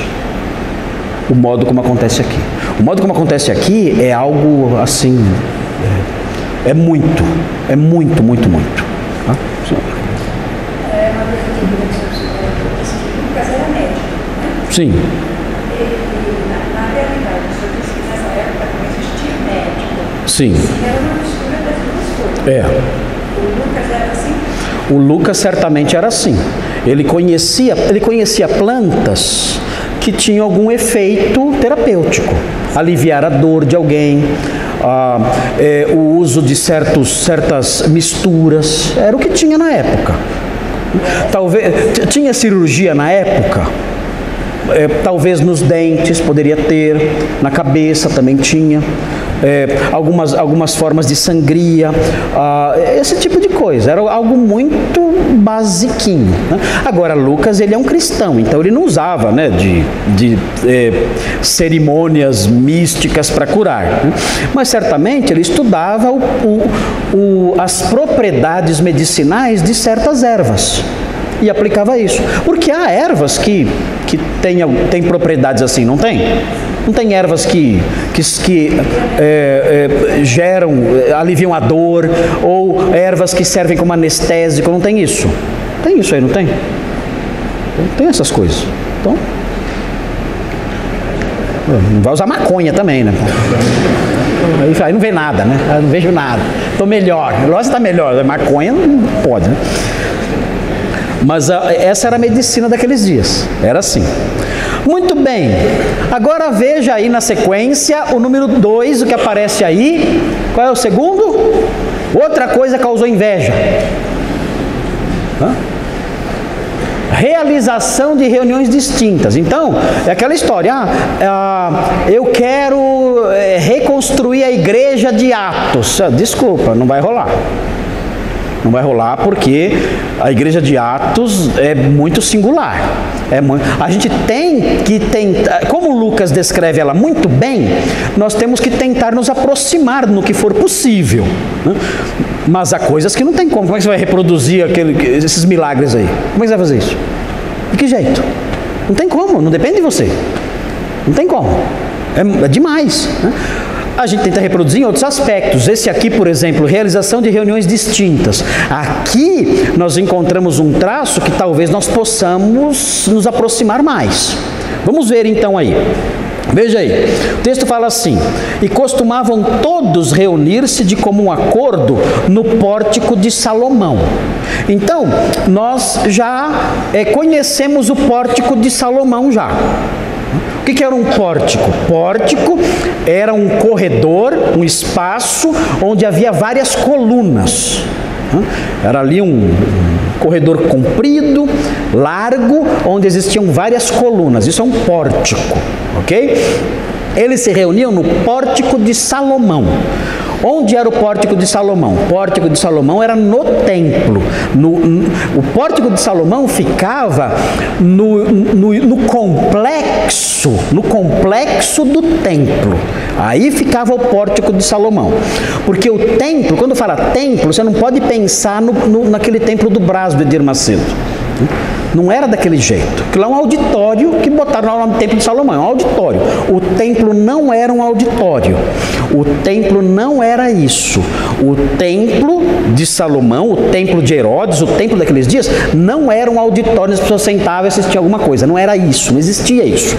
Speaker 1: O modo como acontece aqui. O modo como acontece aqui é algo assim, é muito. Tá?
Speaker 3: Lucas era médico, né?
Speaker 1: Sim.
Speaker 3: Na realidade, o senhor disse que nessa época não existia médico.
Speaker 1: Sim.
Speaker 3: Era uma mistura das duas coisas. O Lucas era assim?
Speaker 1: O Lucas certamente era assim. Ele conhecia plantas que tinham algum efeito terapêutico. Aliviar a dor de alguém, o uso de certas misturas, era o que tinha na época. Talvez tinha cirurgia na época, talvez nos dentes poderia ter, na cabeça também tinha, algumas formas de sangria, esse tipo de coisa. Era algo muito basiquinho, né? Agora, Lucas, ele é um cristão, então ele não usava, né, de cerimônias místicas para curar, né? Mas certamente ele estudava as propriedades medicinais de certas ervas e aplicava isso, porque há ervas que têm propriedades assim, não tem? Não tem ervas que aliviam a dor, ou ervas que servem como anestésico, não tem isso? Tem isso aí, não tem? Tem essas coisas. Então, não vai usar maconha também, né? Aí não vê nada, né? Eu não vejo nada. Estou melhor. Lógico que está melhor. Maconha não pode, né? Mas essa era a medicina daqueles dias. Era assim. Muito bem. Agora veja aí na sequência o número 2, o que aparece aí. Qual é o segundo? Outra coisa causou inveja. Realização de reuniões distintas. Então, é aquela história, eu quero reconstruir a igreja de Atos. Desculpa, não vai rolar. Não vai rolar porque a igreja de Atos é muito singular. A gente tem que tentar, como o Lucas descreve ela muito bem, nós temos que tentar nos aproximar no que for possível, né? Mas há coisas que não tem como. Como é que você vai reproduzir esses milagres aí? Como é que você vai fazer isso? De que jeito? Não tem como, não depende de você. Não tem como. É demais, né? A gente tenta reproduzir em outros aspectos. Esse aqui, por exemplo, realização de reuniões distintas. Aqui nós encontramos um traço que talvez nós possamos nos aproximar mais. Vamos ver então aí. Veja aí, o texto fala assim: e costumavam todos reunir-se de comum acordo no pórtico de Salomão. Então, nós já conhecemos o pórtico de Salomão já. O que era um pórtico? Pórtico era um corredor, um espaço onde havia várias colunas. Era ali um corredor comprido, largo, onde existiam várias colunas. Isso é um pórtico, ok? Eles se reuniam no pórtico de Salomão. Onde era o pórtico de Salomão? O pórtico de Salomão era no templo. O pórtico de Salomão ficava no complexo do templo. Aí ficava o pórtico de Salomão. Porque o templo, quando fala templo, você não pode pensar naquele templo do Brás do Edir Macedo. Não era daquele jeito. Aquilo é um auditório que botaram lá no templo de Salomão. É um auditório. O templo não era um auditório. O templo não era isso. O templo de Salomão, o templo de Herodes, o templo daqueles dias, não era um auditório onde as pessoas sentavam e assistiam alguma coisa. Não era isso. Não existia isso.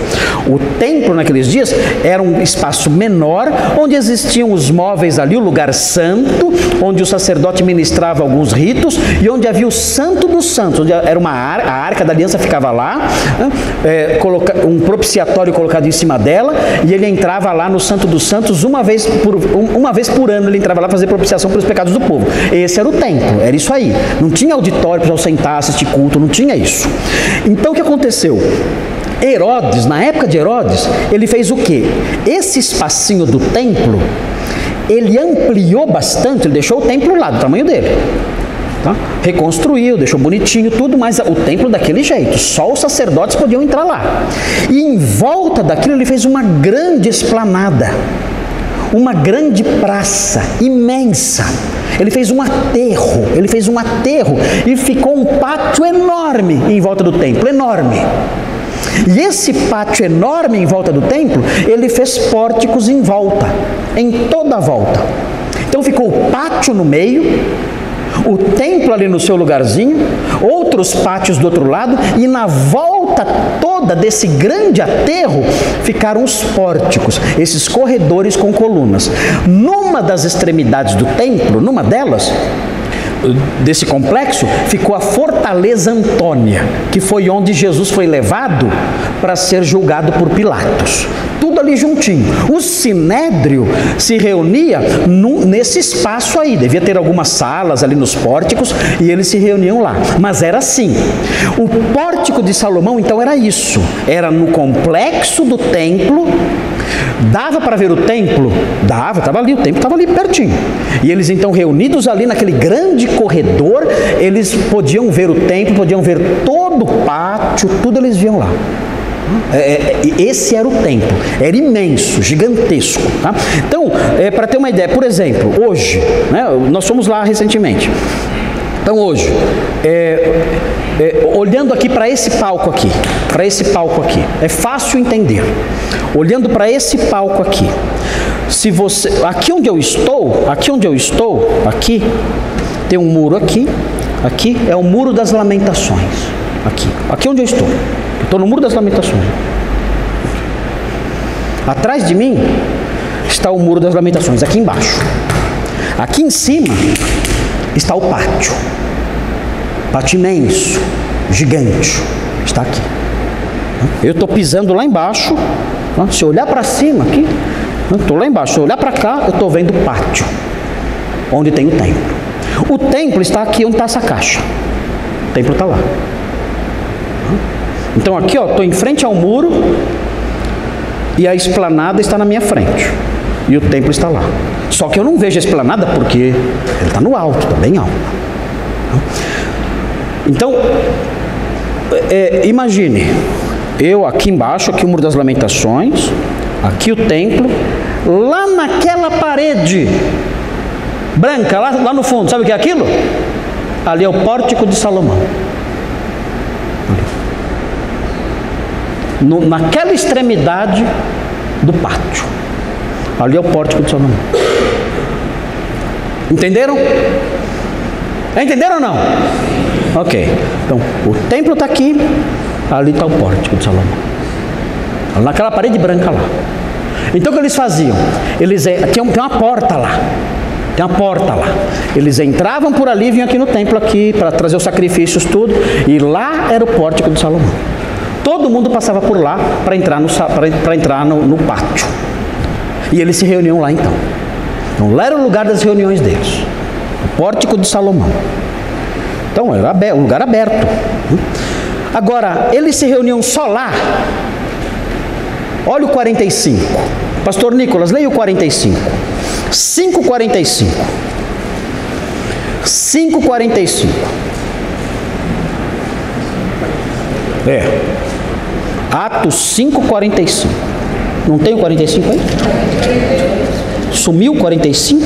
Speaker 1: O templo naqueles dias era um espaço menor, onde existiam os móveis ali, o lugar santo, onde o sacerdote ministrava alguns ritos e onde havia o santo dos santos, onde era uma a Arca da Aliança ficava lá, um propiciatório colocado em cima dela, e ele entrava lá no Santo dos Santos uma vez por ano, ele entrava lá para fazer propiciação pelos pecados do povo. Esse era o templo, era isso aí. Não tinha auditório para o pessoal sentar, assistir culto, não tinha isso. Então o que aconteceu? Herodes, na época de Herodes, ele fez o quê? Esse espacinho do templo, ele ampliou bastante, ele deixou o templo lá, do tamanho dele. Tá? Reconstruiu, deixou bonitinho tudo, mas o templo daquele jeito, só os sacerdotes podiam entrar lá. E em volta daquilo ele fez uma grande esplanada, uma grande praça imensa. Ele fez um aterro e ficou um pátio enorme em volta do templo, enorme. E esse pátio enorme em volta do templo, ele fez pórticos em volta, em toda a volta. Então ficou o pátio no meio, o templo ali no seu lugarzinho, outros pátios do outro lado, e na volta toda desse grande aterro ficaram os pórticos, esses corredores com colunas. Numa das extremidades do templo, numa delas, desse complexo, ficou a Fortaleza Antônia, que foi onde Jesus foi levado para ser julgado por Pilatos. Tudo ali juntinho. O Sinédrio se reunia nesse espaço aí, devia ter algumas salas ali nos pórticos, e eles se reuniam lá, mas era assim. O pórtico de Salomão então era isso, era no complexo do templo. Dava para ver o templo? Dava, estava ali, o templo estava ali pertinho. E eles então reunidos ali naquele grande corredor, eles podiam ver o templo, podiam ver todo o pátio, tudo eles viam lá. Esse era o templo, era imenso, gigantesco. Tá? Então, para ter uma ideia, por exemplo, hoje, né, nós fomos lá recentemente. Então hoje, olhando aqui para esse palco aqui, é fácil entender. Olhando para esse palco aqui, se você, aqui onde eu estou, aqui tem um muro aqui é o Muro das Lamentações, aqui onde eu estou no Muro das Lamentações. Atrás de mim está o Muro das Lamentações, aqui embaixo. Aqui em cima está o pátio imenso, gigante, está aqui. Eu estou pisando lá embaixo, se eu olhar para cima aqui, estou lá embaixo, se eu olhar para cá, eu estou vendo o pátio, onde tem o templo. O templo está aqui onde está essa caixa, o templo está lá. Então aqui, estou em frente ao muro, e a esplanada está na minha frente, e o templo está lá. Só que eu não vejo a esplanada porque ele está no alto, está bem alto. Então, imagine, eu aqui embaixo, aqui o Muro das Lamentações, aqui o templo, lá naquela parede branca, lá no fundo, sabe o que é aquilo? Ali é o Pórtico de Salomão. Naquela extremidade do pátio, ali é o Pórtico de Salomão. Entenderam? Entenderam ou não? Ok. Então, o templo está aqui, ali está o Pórtico de Salomão. Naquela parede branca lá. Então o que eles faziam? Tem uma porta lá. Eles entravam por ali, vinham aqui no templo aqui para trazer os sacrifícios, tudo. E lá era o Pórtico de Salomão. Todo mundo passava por lá para entrar no pátio. E eles se reuniam lá então. Então lá era o lugar das reuniões deles. O Pórtico de Salomão. Então era um lugar aberto. Agora, eles se reuniam só lá. Olha o 45. Pastor Nicolas, leia o 45. 5:45. 5:45. Atos 5:45. Não tem o 45 aí? Sumiu o 45?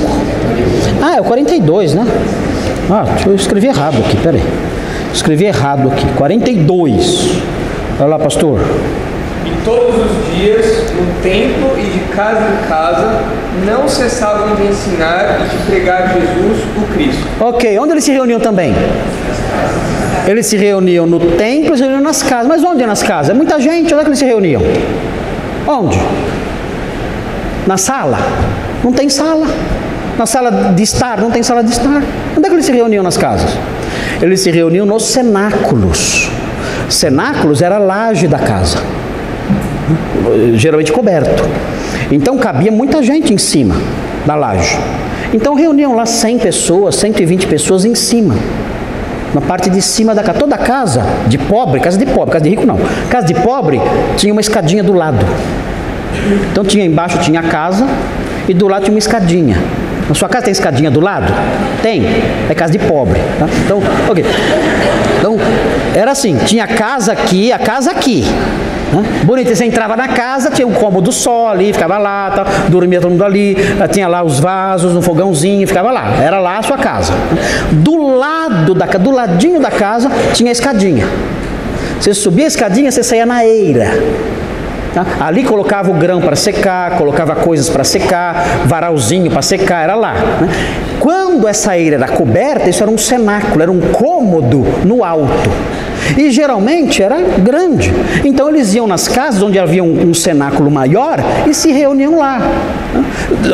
Speaker 1: Ah, é o 42, né? Eu escrevi errado aqui, peraí. Escrevi errado aqui, 42. Olha lá, pastor.
Speaker 4: E todos os dias, no templo e de casa em casa, não cessavam de ensinar e de pregar Jesus, o Cristo.
Speaker 1: Ok, onde eles se reuniam também? Eles se reuniam no templo e se reuniam nas casas. Mas onde é nas casas? É muita gente, onde é que eles se reuniam? Onde? Na sala? Não tem sala. Na sala de estar? Não tem sala de estar. Onde é que eles se reuniam nas casas? Eles se reuniam nos cenáculos. Cenáculos era a laje da casa, geralmente coberto. Então cabia muita gente em cima da laje. Então reuniam lá 100 pessoas, 120 pessoas em cima, na parte de cima da casa. Toda casa de pobre, casa de rico não. Casa de pobre tinha uma escadinha do lado. Então embaixo tinha a casa e do lado tinha uma escadinha. Na sua casa tem escadinha do lado? Tem. É casa de pobre. Tá? Então, ok. Então, era assim, tinha a casa aqui, né? Bonito, você entrava na casa, tinha um cômodo só ali, ficava lá, tá? Dormia todo mundo ali, tinha lá os vasos, um fogãozinho, ficava lá. Era lá a sua casa. Do ladinho da casa, tinha a escadinha. Você subia a escadinha, você saía na eira. Tá? Ali colocava o grão para secar, colocava coisas para secar, varalzinho para secar, era lá, né? Quando essa eira era coberta, isso era um cenáculo, era um cômodo no alto. E geralmente era grande. Então eles iam nas casas onde havia um cenáculo maior e se reuniam lá.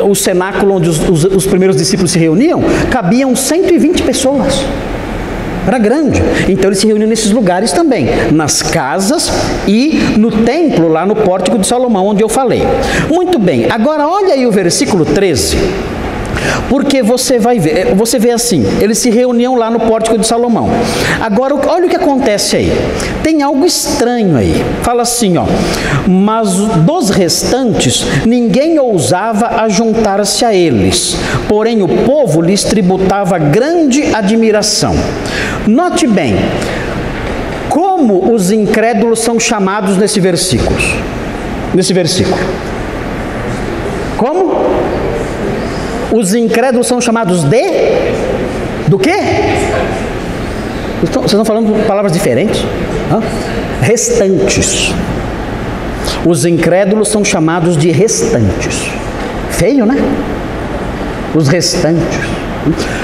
Speaker 1: O cenáculo onde os primeiros discípulos se reuniam, cabiam 120 pessoas. Era grande. Então eles se reuniam nesses lugares também, nas casas e no templo, lá no pórtico de Salomão, onde eu falei. Muito bem, agora olha aí o versículo 13, porque você vai ver, você vê assim, eles se reuniam lá no pórtico de Salomão. Agora, olha o que acontece aí. Tem algo estranho aí. Fala assim, ó: mas dos restantes, ninguém ousava ajuntar-se a eles, porém o povo lhes tributava grande admiração. Note bem, como os incrédulos são chamados nesse versículo. Como? Os incrédulos são chamados do quê? Vocês estão falando palavras diferentes? Restantes. Os incrédulos são chamados de restantes. Feio, né? Os restantes.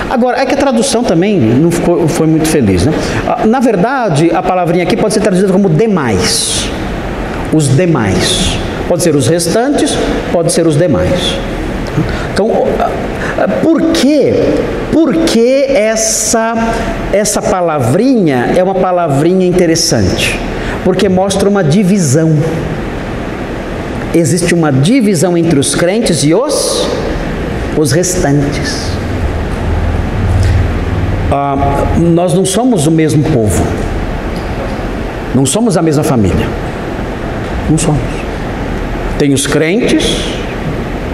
Speaker 1: Agora, é que a tradução também não foi muito feliz, né? Na verdade, a palavrinha aqui pode ser traduzida como demais. Os demais. Pode ser os restantes, pode ser os demais. Então, por que essa palavrinha é uma palavrinha interessante? Porque mostra uma divisão. Existe uma divisão entre os crentes e os restantes. Nós não somos o mesmo povo. Não somos a mesma família. Não somos. Tem os crentes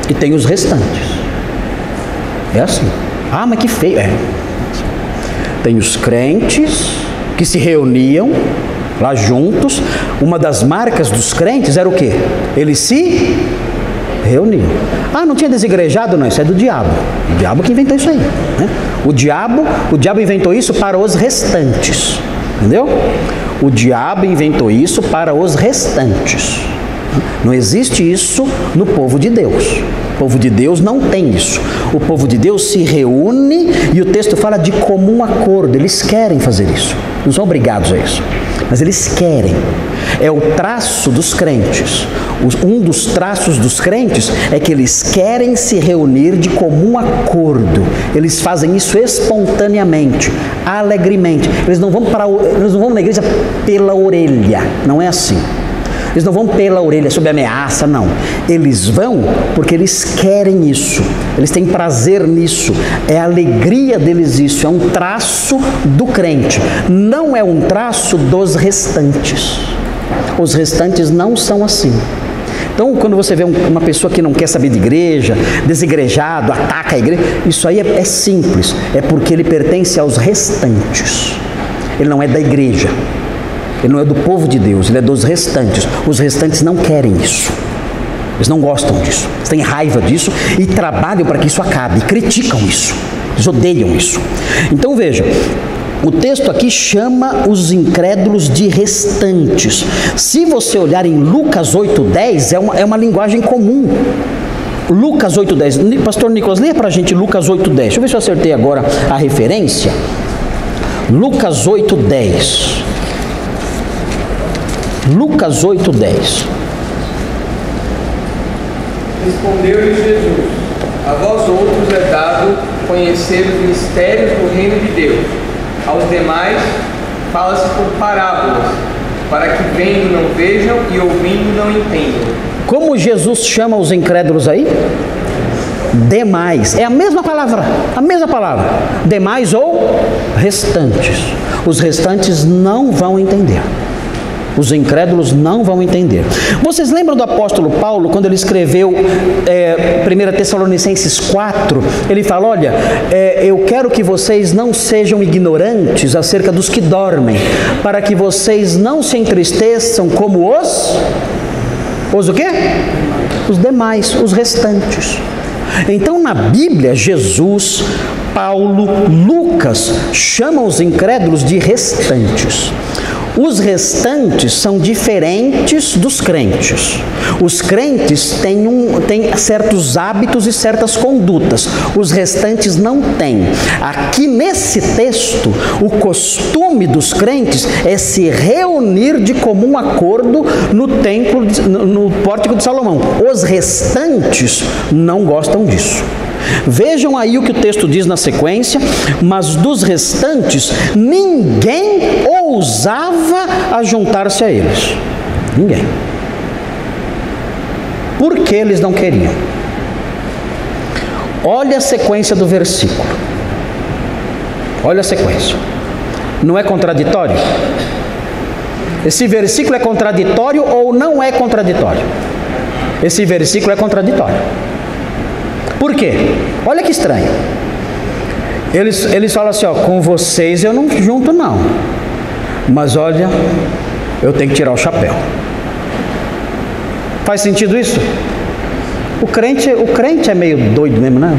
Speaker 1: e tem os restantes. É assim. Mas que feio. Tem os crentes que se reuniam lá juntos. Uma das marcas dos crentes era o quê? Eles se reuniam. Não tinha desigrejado? Não, isso é do diabo. O diabo que inventou isso aí, né? O diabo inventou isso para os restantes. Entendeu? O diabo inventou isso para os restantes. Não existe isso no povo de Deus. O povo de Deus não tem isso. O povo de Deus se reúne e o texto fala de comum acordo. Eles querem fazer isso. Não são obrigados a isso, mas eles querem. É o traço dos crentes. Um dos traços dos crentes é que eles querem se reunir de comum acordo. Eles fazem isso espontaneamente, alegremente. Eles não vão na igreja pela orelha. Não é assim. Eles não vão pela orelha, sob ameaça, não. Eles vão porque eles querem isso. Eles têm prazer nisso. É a alegria deles isso. É um traço do crente. Não é um traço dos restantes. Os restantes não são assim. Então, quando você vê uma pessoa que não quer saber de igreja, desigrejado, ataca a igreja, isso aí é simples, é porque ele pertence aos restantes. Ele não é da igreja, ele não é do povo de Deus, ele é dos restantes. Os restantes não querem isso, eles não gostam disso, eles têm raiva disso e trabalham para que isso acabe, criticam isso, eles odeiam isso. Então veja, o texto aqui chama os incrédulos de restantes. Se você olhar em Lucas 8:10, é uma linguagem comum. Lucas 8:10, pastor Nicolas, leia para a gente Lucas 8:10, deixa eu ver se eu acertei agora a referência. Lucas 8:10. Lucas 8:10.
Speaker 4: Respondeu-lhe Jesus: a vós outros é dado conhecer os mistérios do reino de Deus. Aos demais fala-se por parábolas, para que vendo não vejam e ouvindo não entendam.
Speaker 1: Como Jesus chama os incrédulos aí? Demais. É a mesma palavra. Demais ou restantes. Os restantes não vão entender. Os incrédulos não vão entender. Vocês lembram do apóstolo Paulo, quando ele escreveu 1 Tessalonicenses 4? Ele fala, olha, eu quero que vocês não sejam ignorantes acerca dos que dormem, para que vocês não se entristeçam como os o quê? Os demais, os restantes. Então na Bíblia, Jesus, Paulo, Lucas chamam os incrédulos de restantes. Os restantes são diferentes dos crentes. Os crentes têm certos hábitos e certas condutas. Os restantes não têm. Aqui nesse texto, o costume dos crentes é se reunir de comum acordo no templo, no pórtico de Salomão. Os restantes não gostam disso. Vejam aí o que o texto diz na sequência: mas dos restantes ninguém ousava a juntar-se a eles. Ninguém. Por que eles não queriam? Olha a sequência do versículo. Olha a sequência. Não é contraditório? Esse versículo é contraditório ou não é contraditório? Esse versículo é contraditório. Por quê? Olha que estranho. Eles falam assim, ó, com vocês eu não junto não, mas olha, eu tenho que tirar o chapéu. Faz sentido isso? O crente é meio doido mesmo, né?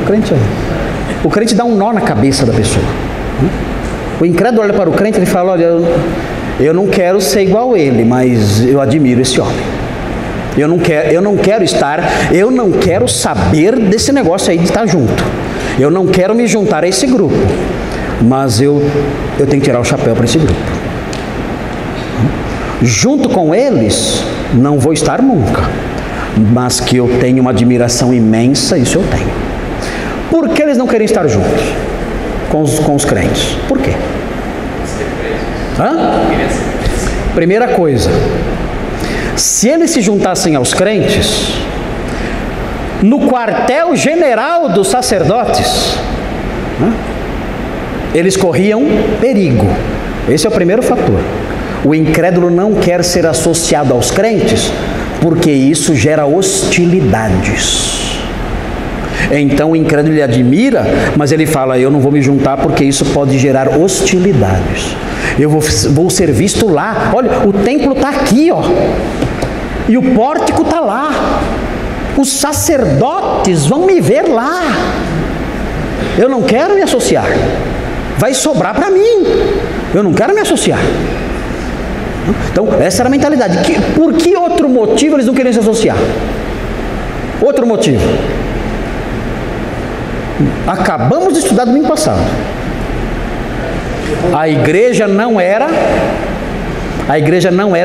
Speaker 1: O crente dá um nó na cabeça da pessoa. O incrédulo olha para o crente e ele fala, olha, eu não quero ser igual a ele, mas eu admiro esse homem. Eu não quero saber desse negócio aí de estar junto. Eu não quero me juntar a esse grupo, mas eu tenho que tirar o chapéu para esse grupo. Junto com eles, não vou estar nunca, mas que eu tenho uma admiração imensa, isso eu tenho. Por que eles não querem estar juntos com os crentes? Por quê? Primeira coisa, se eles se juntassem aos crentes, no quartel-general dos sacerdotes, eles corriam perigo. Esse é o primeiro fator. O incrédulo não quer ser associado aos crentes, porque isso gera hostilidades. Então o incrédulo lhe admira, mas ele fala, eu não vou me juntar porque isso pode gerar hostilidades. Eu vou ser visto lá. Olha, o templo está aqui, ó, e o pórtico está lá. Os sacerdotes vão me ver lá. Eu não quero me associar. Vai sobrar para mim. Eu não quero me associar. Então, essa era a mentalidade. Por que outro motivo eles não queriam se associar? Outro motivo. Acabamos de estudar domingo passado. A igreja não era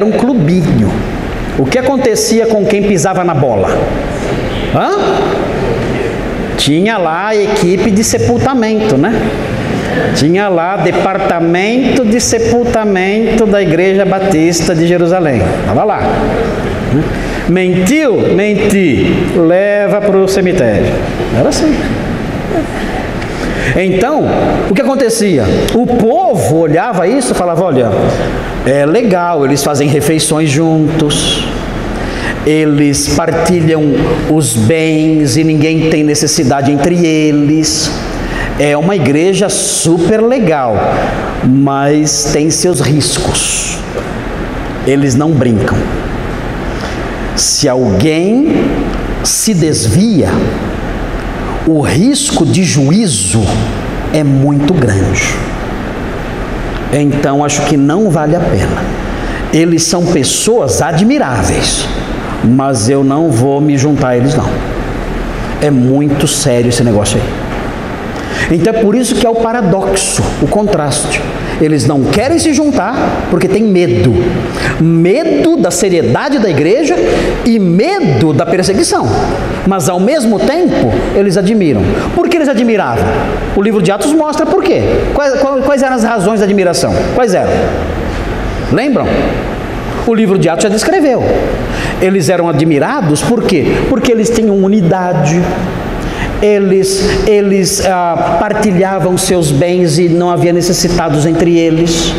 Speaker 1: um clubinho. O que acontecia com quem pisava na bola? Tinha lá a equipe de sepultamento, né? Tinha lá departamento de sepultamento da Igreja Batista de Jerusalém. Estava lá. Mentiu? Menti. Leva para o cemitério. Era assim. Então, o que acontecia? O povo olhava isso e falava, olha, é legal, eles fazem refeições juntos, eles partilham os bens e ninguém tem necessidade entre eles. É uma igreja super legal, mas tem seus riscos. Eles não brincam. Se alguém se desvia, o risco de juízo é muito grande. Então acho que não vale a pena. Eles são pessoas admiráveis, mas eu não vou me juntar a eles não. É muito sério esse negócio aí. Então é por isso que é o paradoxo, o contraste. Eles não querem se juntar porque tem medo. Medo da seriedade da igreja e medo da perseguição. Mas ao mesmo tempo, eles admiram. Por que eles admiravam? O livro de Atos mostra por quê. Quais eram as razões da admiração? Quais eram? Lembram? O livro de Atos já descreveu. Eles eram admirados por quê? Porque eles tinham unidade. Eles partilhavam seus bens e não havia necessitados entre eles.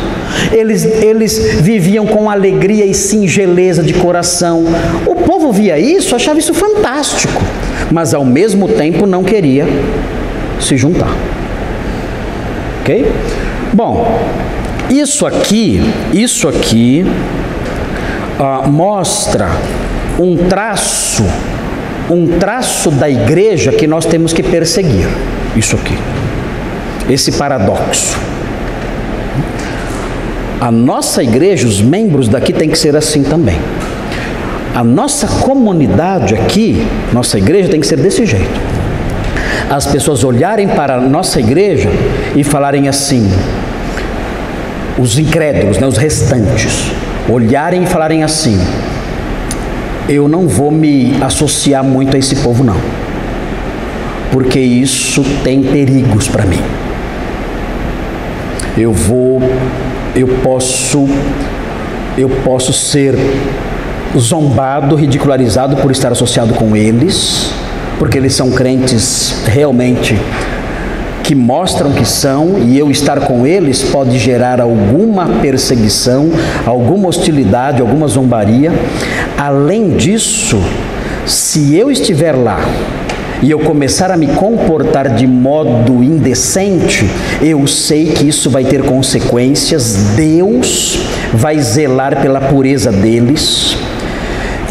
Speaker 1: Eles viviam com alegria e singeleza de coração. O povo via isso, achava isso fantástico, mas ao mesmo tempo não queria se juntar. Ok? Bom, isso aqui mostra um traço da igreja que nós temos que perseguir. Isso aqui, esse paradoxo. A nossa igreja, os membros daqui tem que ser assim também. A nossa comunidade aqui, nossa igreja tem que ser desse jeito. As pessoas olharem para a nossa igreja e falarem assim, os incrédulos, né, os restantes, olharem e falarem assim: eu não vou me associar muito a esse povo não, porque isso tem perigos para mim. Eu posso ser zombado, ridicularizado por estar associado com eles, porque eles são crentes realmente que mostram que são, e eu estar com eles pode gerar alguma perseguição, alguma hostilidade, alguma zombaria. Além disso, se eu estiver lá e eu começar a me comportar de modo indecente, eu sei que isso vai ter consequências. Deus vai zelar pela pureza deles,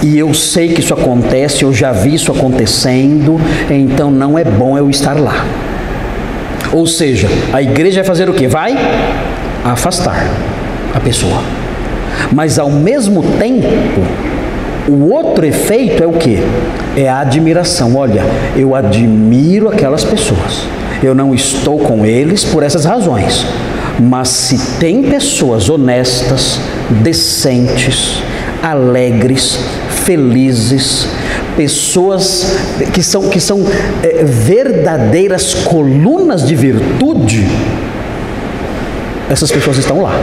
Speaker 1: e eu sei que isso acontece, eu já vi isso acontecendo, então não é bom eu estar lá. Ou seja, a igreja vai fazer o quê? Vai afastar a pessoa. Mas ao mesmo tempo, o outro efeito é o quê? É a admiração. Olha, eu admiro aquelas pessoas. Eu não estou com eles por essas razões. Mas se tem pessoas honestas, decentes, alegres, felizes, pessoas que são verdadeiras colunas de virtude, essas pessoas estão lá,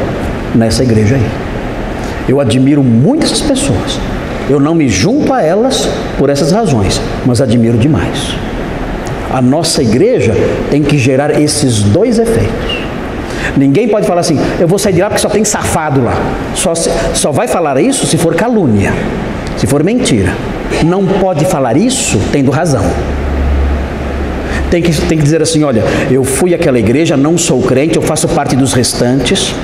Speaker 1: nessa igreja aí. Eu admiro muito essas pessoas. Eu não me junto a elas por essas razões, mas admiro demais. A nossa igreja tem que gerar esses dois efeitos. Ninguém pode falar assim: eu vou sair de lá porque só tem safado lá. Só vai falar isso se for calúnia, se for mentira. Não pode falar isso tendo razão. Tem que dizer assim: olha, eu fui àquela igreja, não sou crente, eu faço parte dos restantes,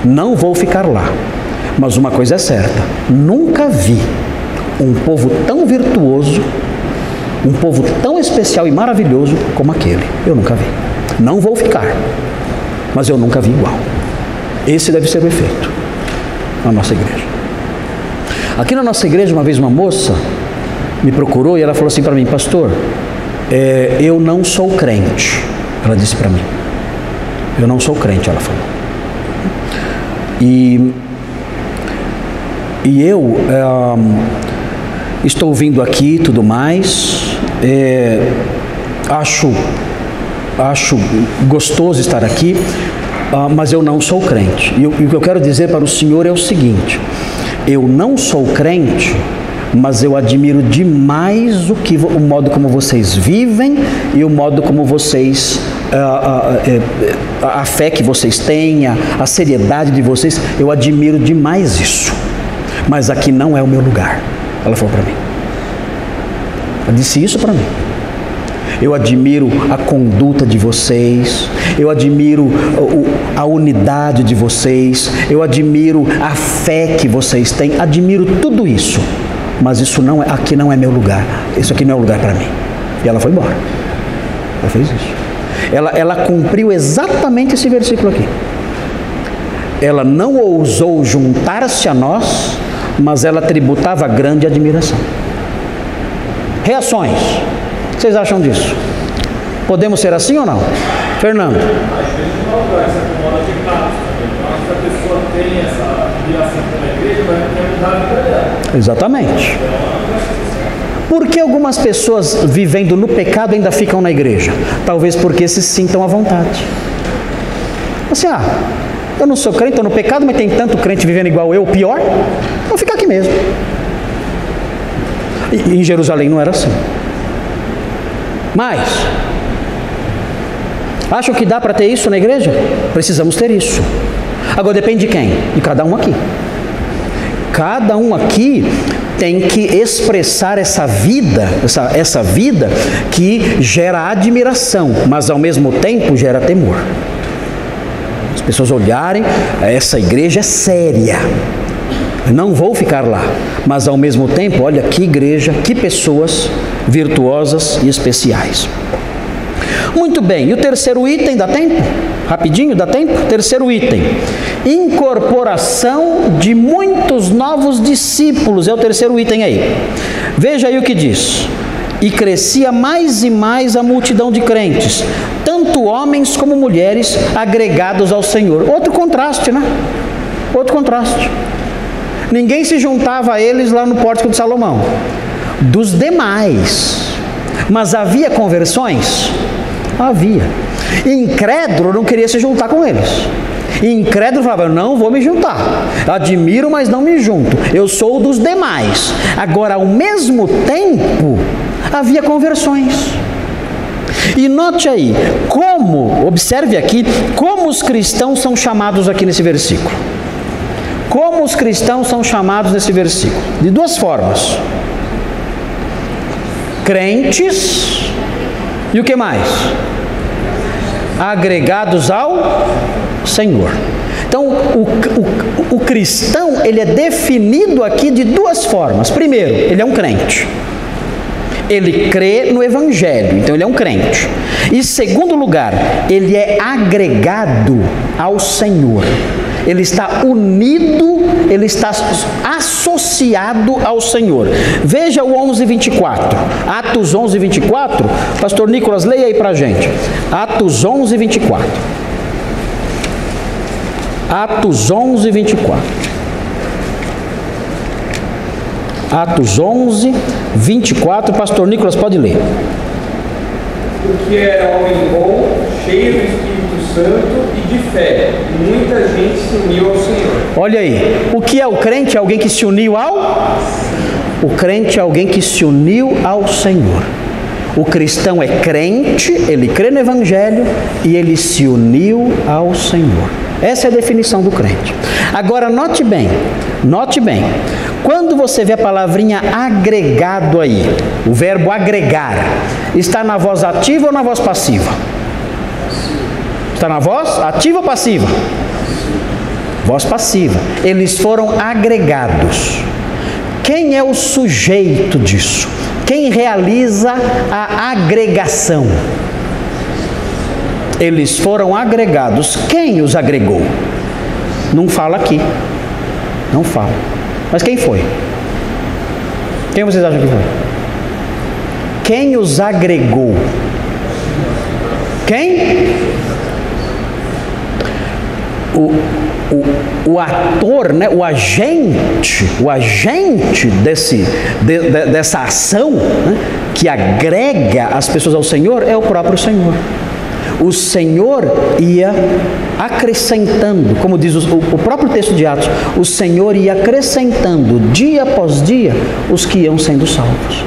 Speaker 1: não vou ficar lá. Mas uma coisa é certa, nunca vi um povo tão virtuoso, um povo tão especial e maravilhoso como aquele. Eu nunca vi. Não vou ficar, mas eu nunca vi igual. Esse deve ser o efeito na nossa igreja. Aqui na nossa igreja, uma vez uma moça me procurou e ela falou assim para mim: pastor, eu não sou crente. Ela disse para mim: eu não sou crente, ela falou. E eu estou vindo aqui e tudo mais, acho gostoso estar aqui, mas eu não sou crente. E o que eu quero dizer para o senhor é o seguinte: eu não sou crente, mas eu admiro demais o modo como vocês vivem e o modo como vocês, a fé que vocês têm, a seriedade de vocês, eu admiro demais isso. Mas aqui não é o meu lugar. Ela falou para mim. Ela disse isso para mim. Eu admiro a conduta de vocês, eu admiro a unidade de vocês, eu admiro a fé que vocês têm, admiro tudo isso, mas isso não é, aqui não é meu lugar, isso aqui não é o lugar para mim. E ela foi embora. Ela fez isso. Ela cumpriu exatamente esse versículo aqui. Ela não ousou juntar-se a nós, mas ela tributava grande admiração. Reações. O que vocês acham disso? Podemos ser assim ou não? Fernando?
Speaker 2: Às vezes não vai se acomodar de casos também. Então, se a pessoa tem essa admiração pela igreja, vai mudar a vida dela.
Speaker 1: Exatamente. Por que algumas pessoas vivendo no pecado ainda ficam na igreja? Talvez porque se sintam à vontade. Assim, eu não sou crente, estou no pecado, mas tem tanto crente vivendo igual eu, pior, vou ficar aqui mesmo. E em Jerusalém não era assim. Mas, acham que dá para ter isso na igreja? Precisamos ter isso. Agora depende de quem? De cada um aqui. Cada um aqui tem que expressar essa vida, essa vida que gera admiração, mas ao mesmo tempo gera temor. As pessoas olharem, essa igreja é séria, não vou ficar lá, mas ao mesmo tempo, olha que igreja, que pessoas virtuosas e especiais. Muito bem, e o terceiro item, dá tempo? Rapidinho, dá tempo? Terceiro item, incorporação de muitos novos discípulos, é o terceiro item aí. Veja aí o que diz: e crescia mais e mais a multidão de crentes, tanto homens como mulheres agregados ao Senhor. Outro contraste, né? Outro contraste. Ninguém se juntava a eles lá no Pórtico de Salomão, dos demais, mas havia conversões? Havia. Incrédulo não queria se juntar com eles. Incrédulo falava, eu não vou me juntar, admiro, mas não me junto, eu sou dos demais. Agora, ao mesmo tempo, havia conversões. E note aí, observe aqui, como os cristãos são chamados aqui nesse versículo. Como os cristãos são chamados nesse versículo? De duas formas. Crentes, e o que mais? Agregados ao Senhor. Então, o cristão, ele é definido aqui de duas formas. Primeiro, ele é um crente. Ele crê no Evangelho, então ele é um crente. E segundo lugar, ele é agregado ao Senhor. Ele está unido, ele está associado ao Senhor. Veja o 11:24, Atos 11:24, pastor Nicolas, leia aí para a gente. Atos 11:24. Atos 11:24. Atos 11:24, pastor Nicolas, pode ler.
Speaker 4: Porque era homem bom, cheio do Espírito Santo e de fé, e muita gente se uniu ao Senhor.
Speaker 1: Olha aí, o que é o crente? É alguém que se uniu ao? O crente é alguém que se uniu ao Senhor. O cristão é crente, ele crê no Evangelho e ele se uniu ao Senhor. Essa é a definição do crente. Agora note bem, quando você vê a palavrinha agregado aí, o verbo agregar, está na voz ativa ou na voz passiva? Está na voz ativa ou passiva? Voz passiva. Eles foram agregados. Quem é o sujeito disso? Quem realiza a agregação? Eles foram agregados. Quem os agregou? Não fala aqui. Não fala. Mas quem foi? Quem vocês acham que foi? Quem os agregou? Quem? O ator, né? o agente dessa ação, né? que agrega as pessoas ao Senhor é o próprio Senhor. O Senhor ia acrescentando, como diz o próprio texto de Atos, o Senhor ia acrescentando dia após dia os que iam sendo salvos.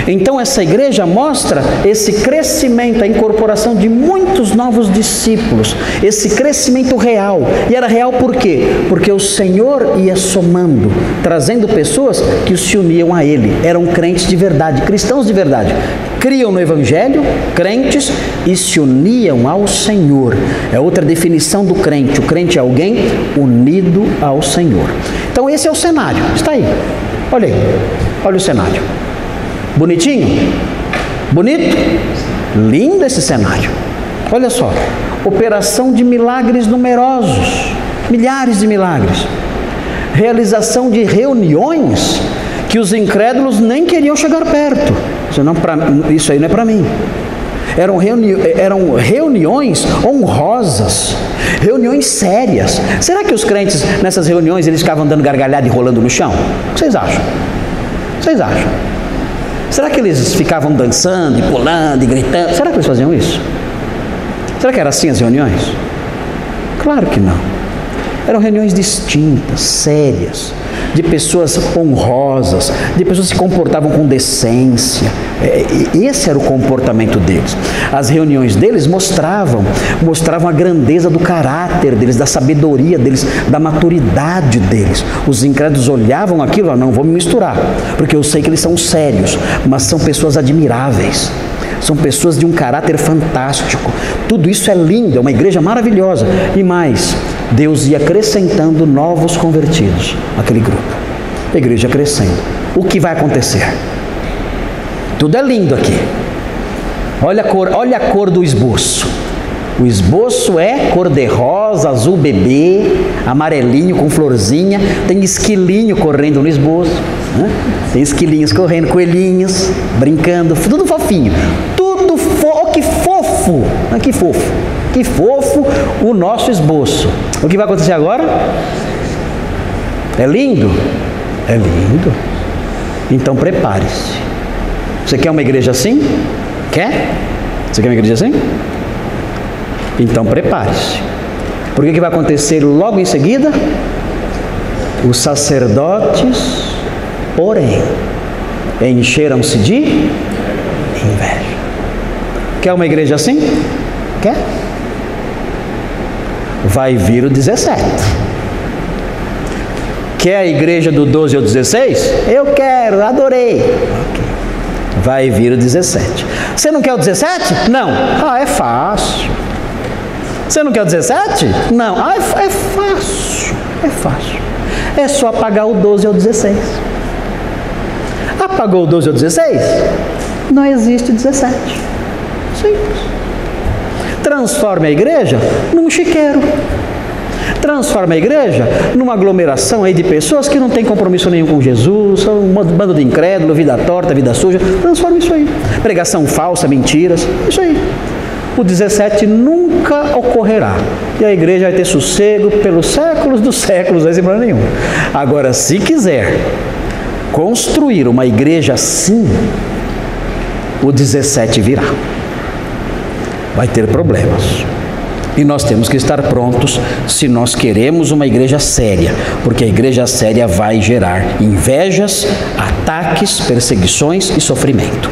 Speaker 1: Então essa igreja mostra esse crescimento, a incorporação de muitos novos discípulos, esse crescimento real. E era real por quê? Porque o Senhor ia somando, trazendo pessoas que se uniam a Ele, eram crentes de verdade, cristãos de verdade, criam no Evangelho, crentes, e se uniam ao Senhor. É outra definição do crente. O crente é alguém unido ao Senhor. Então esse é o cenário, está aí. Olha aí, olha o cenário. Bonitinho? Bonito? Lindo esse cenário. Olha só, operação de milagres numerosos, milhares de milagres. Realização de reuniões que os incrédulos nem queriam chegar perto. Isso aí não é para mim. Eram reuniões honrosas, reuniões sérias. Será que os crentes nessas reuniões eles ficavam dando gargalhada e rolando no chão? O que vocês acham? Vocês acham? Será que eles ficavam dançando e pulando e gritando? Será que eles faziam isso? Será que era assim as reuniões? Claro que não. Eram reuniões distintas, sérias, de pessoas honrosas, de pessoas que se comportavam com decência. Esse era o comportamento deles. As reuniões deles mostravam a grandeza do caráter deles, da sabedoria deles, da maturidade deles. Os incrédulos olhavam aquilo e falavam, não vou me misturar, porque eu sei que eles são sérios, mas são pessoas admiráveis. São pessoas de um caráter fantástico. Tudo isso é lindo, é uma igreja maravilhosa. E mais, Deus ia acrescentando novos convertidos àquele grupo. A igreja crescendo. O que vai acontecer? Tudo é lindo aqui. Olha a cor do esboço. O esboço é cor-de-rosa, azul bebê, amarelinho com florzinha. Tem esquilinho correndo no esboço, né? Tem esquilinhos correndo, coelhinhos brincando, tudo fofinho. Tudo que fofo. Que fofo. Que fofo o nosso esboço. O que vai acontecer agora? É lindo? É lindo. Então prepare-se. Você quer uma igreja assim? Quer? Você quer uma igreja assim? Então prepare-se. Porque o que vai acontecer logo em seguida? Os sacerdotes, porém, encheram-se de inveja. Quer uma igreja assim? Quer? Vai vir o 17. Quer a igreja do 12 ao 16? Eu quero, adorei. Okay. Vai vir o 17. Você não quer o 17? Não. É fácil. Você não quer o 17? Não. É fácil. É fácil. É só apagar o 12 ao 16. Apagou o 12 ao 16? Não existe 17. Simples. Transforme a igreja num chiqueiro. Transforma a igreja numa aglomeração aí de pessoas que não tem compromisso nenhum com Jesus, são um bando de incrédulo, vida torta, vida suja. Transforma isso aí. Pregação falsa, mentiras, isso aí. O 17 nunca ocorrerá. E a igreja vai ter sossego pelos séculos dos séculos, não tem problema nenhum. Agora, se quiser construir uma igreja assim, o 17 virá. Vai ter problemas. E nós temos que estar prontos se nós queremos uma igreja séria, porque a igreja séria vai gerar invejas, ataques, perseguições e sofrimento.